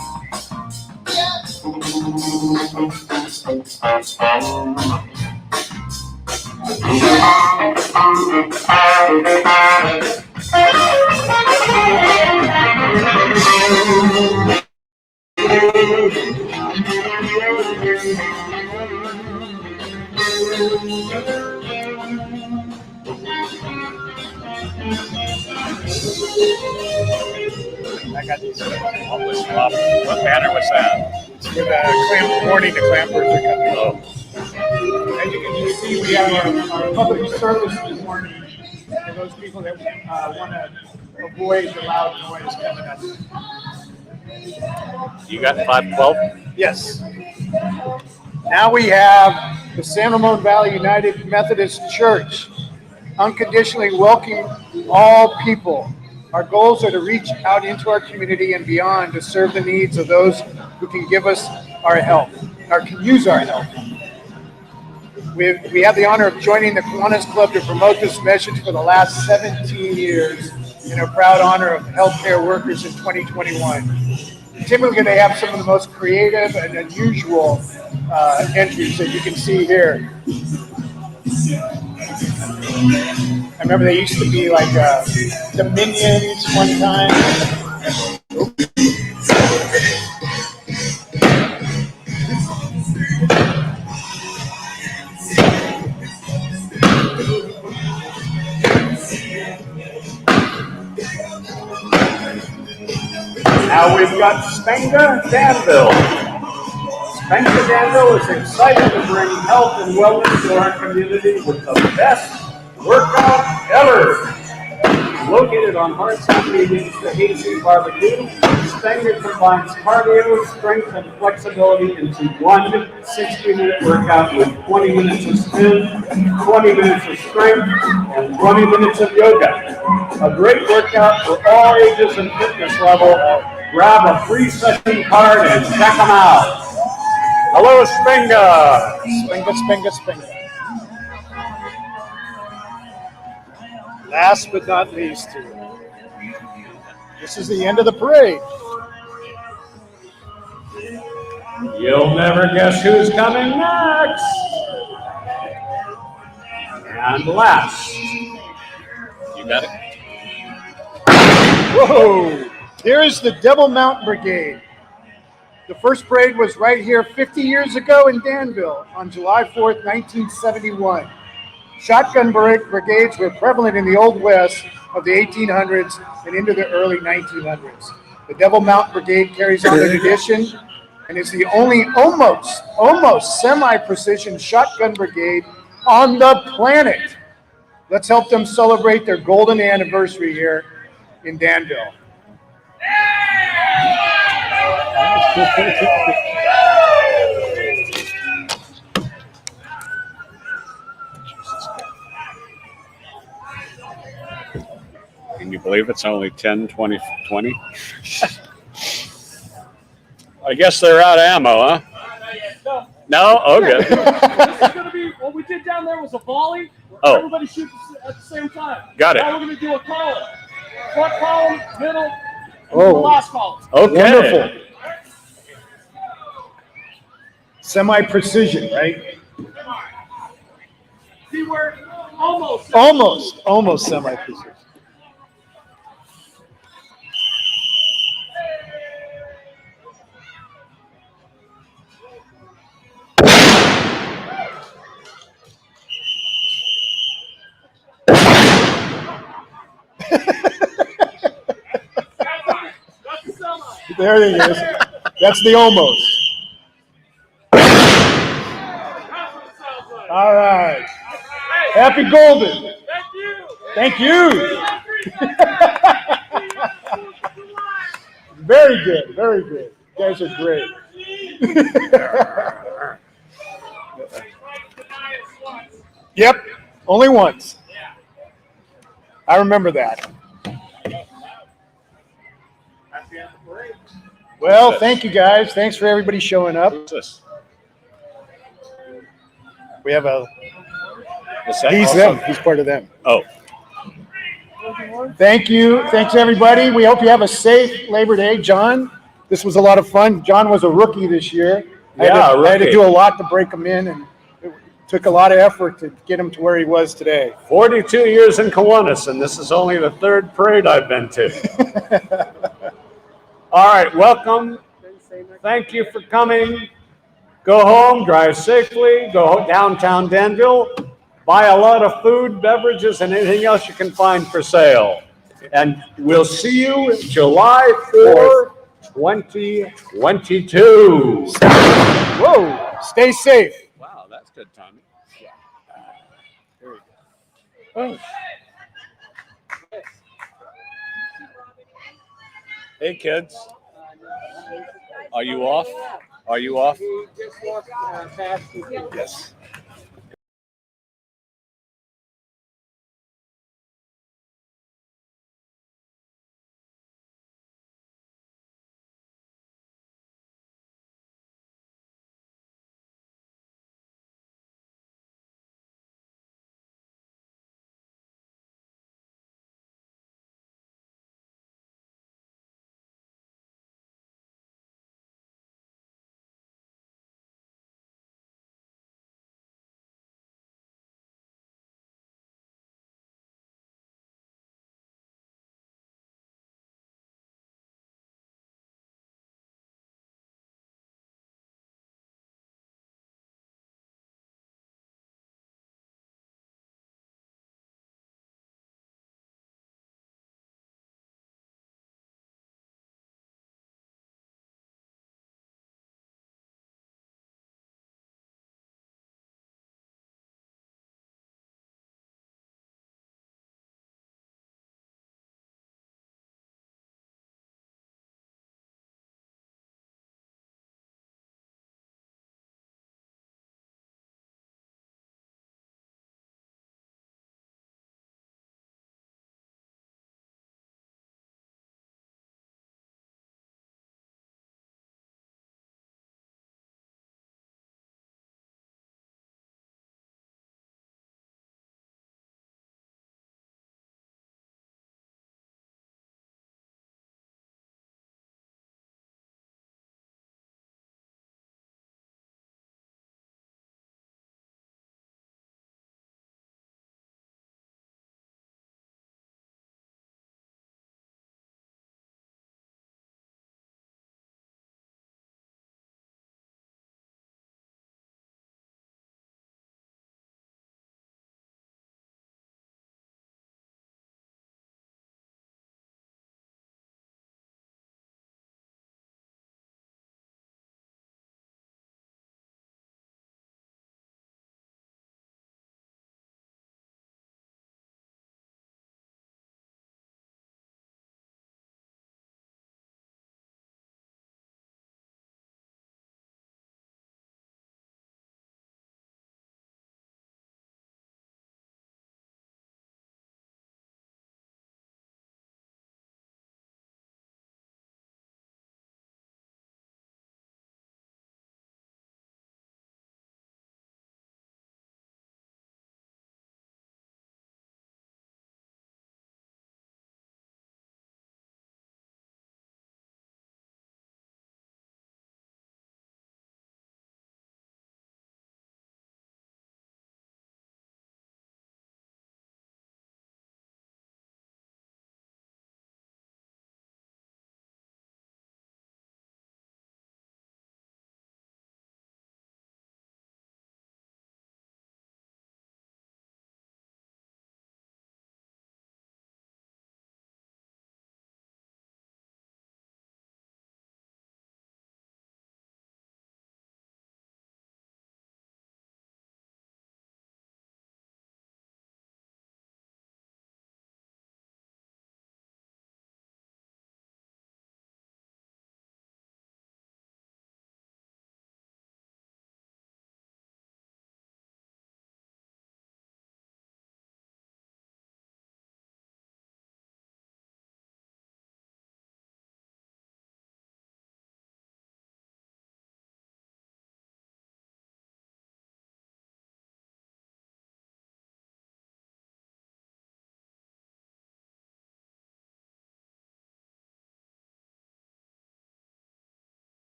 I got these. What banner was that? With warning the clampers are coming. Oh. As you can see, we have our public service warning for those people that want to avoid the loud noise coming up. You got 512? Yes. Now we have the San Ramon Valley United Methodist Church, unconditionally welcoming all people. Our goals are to reach out into our community and beyond to serve the needs of those who can give us our help, or can use our help. We have the honor of joining the Kiwanis Club to promote this message for the last 17 years in a proud honor of healthcare workers in 2021. Typically, they have some of the most creative and unusual entries that you can see here. I remember they used to be like the Minions one time. Now we've got Danville. Danville is excited to bring health and wellness to our community with the best workout ever. Located on Hart's Avenue next to AC Barbecue, Spengler combines cardio, strength, and flexibility into one 60-minute workout with 20 minutes of spin, 20 minutes of strength, and 20 minutes of yoga. A great workout for all ages and fitness level. Grab a free session card and check them out. Hello, Spenga. Spenga. Last but not least, this is the end of the parade. You'll never guess who's coming next. And last. You got it? Whoa! Here's the Devil Mountain Brigade. The first parade was right here 50 years ago in Danville on July 4th, 1971. Shotgun brigades were prevalent in the Old West of the 1800s and into the early 1900s. The Devil Mountain Brigade carries on the tradition and is the only almost semi-precision shotgun brigade on the planet. Let's help them celebrate their golden anniversary here in Danville. Can you believe it's only 10, 20? I guess they're out of ammo, huh? No? Okay. It's going to be, what we did down there was a volley. Oh. Everybody shoots at the same time. Got it. Now we're going to do a column. Front column, middle, and Oh. the last column. Okay. Wonderful. Semi-precision, right? Keyword, almost. Almost semi-precision. There it is. That's the almost. All right. Happy Golden. Thank you. Very good. Very good. You guys are great. Yep. Only once. I remember that. Well, thank you guys. Thanks for everybody showing up. Who's this? We have a. Is that He's also- them. He's part of them. Oh. Thank you. Thanks, everybody. We hope you have a safe Labor Day. John, this was a lot of fun. John was a rookie this year. I had to do a lot to break him in, and it took a lot of effort to get him to where he was today. 42 years in Kiwanis, and this is only the third parade I've been to. All right, welcome. Thank you for coming. Go home, drive safely, go downtown Danville, buy a lot of food, beverages, and anything else you can find for sale. And we'll see you July 4th, 2022. Whoa, stay safe. Wow, that's good timing. Very good. Hey, kids. Are you off? Are you off? Yes.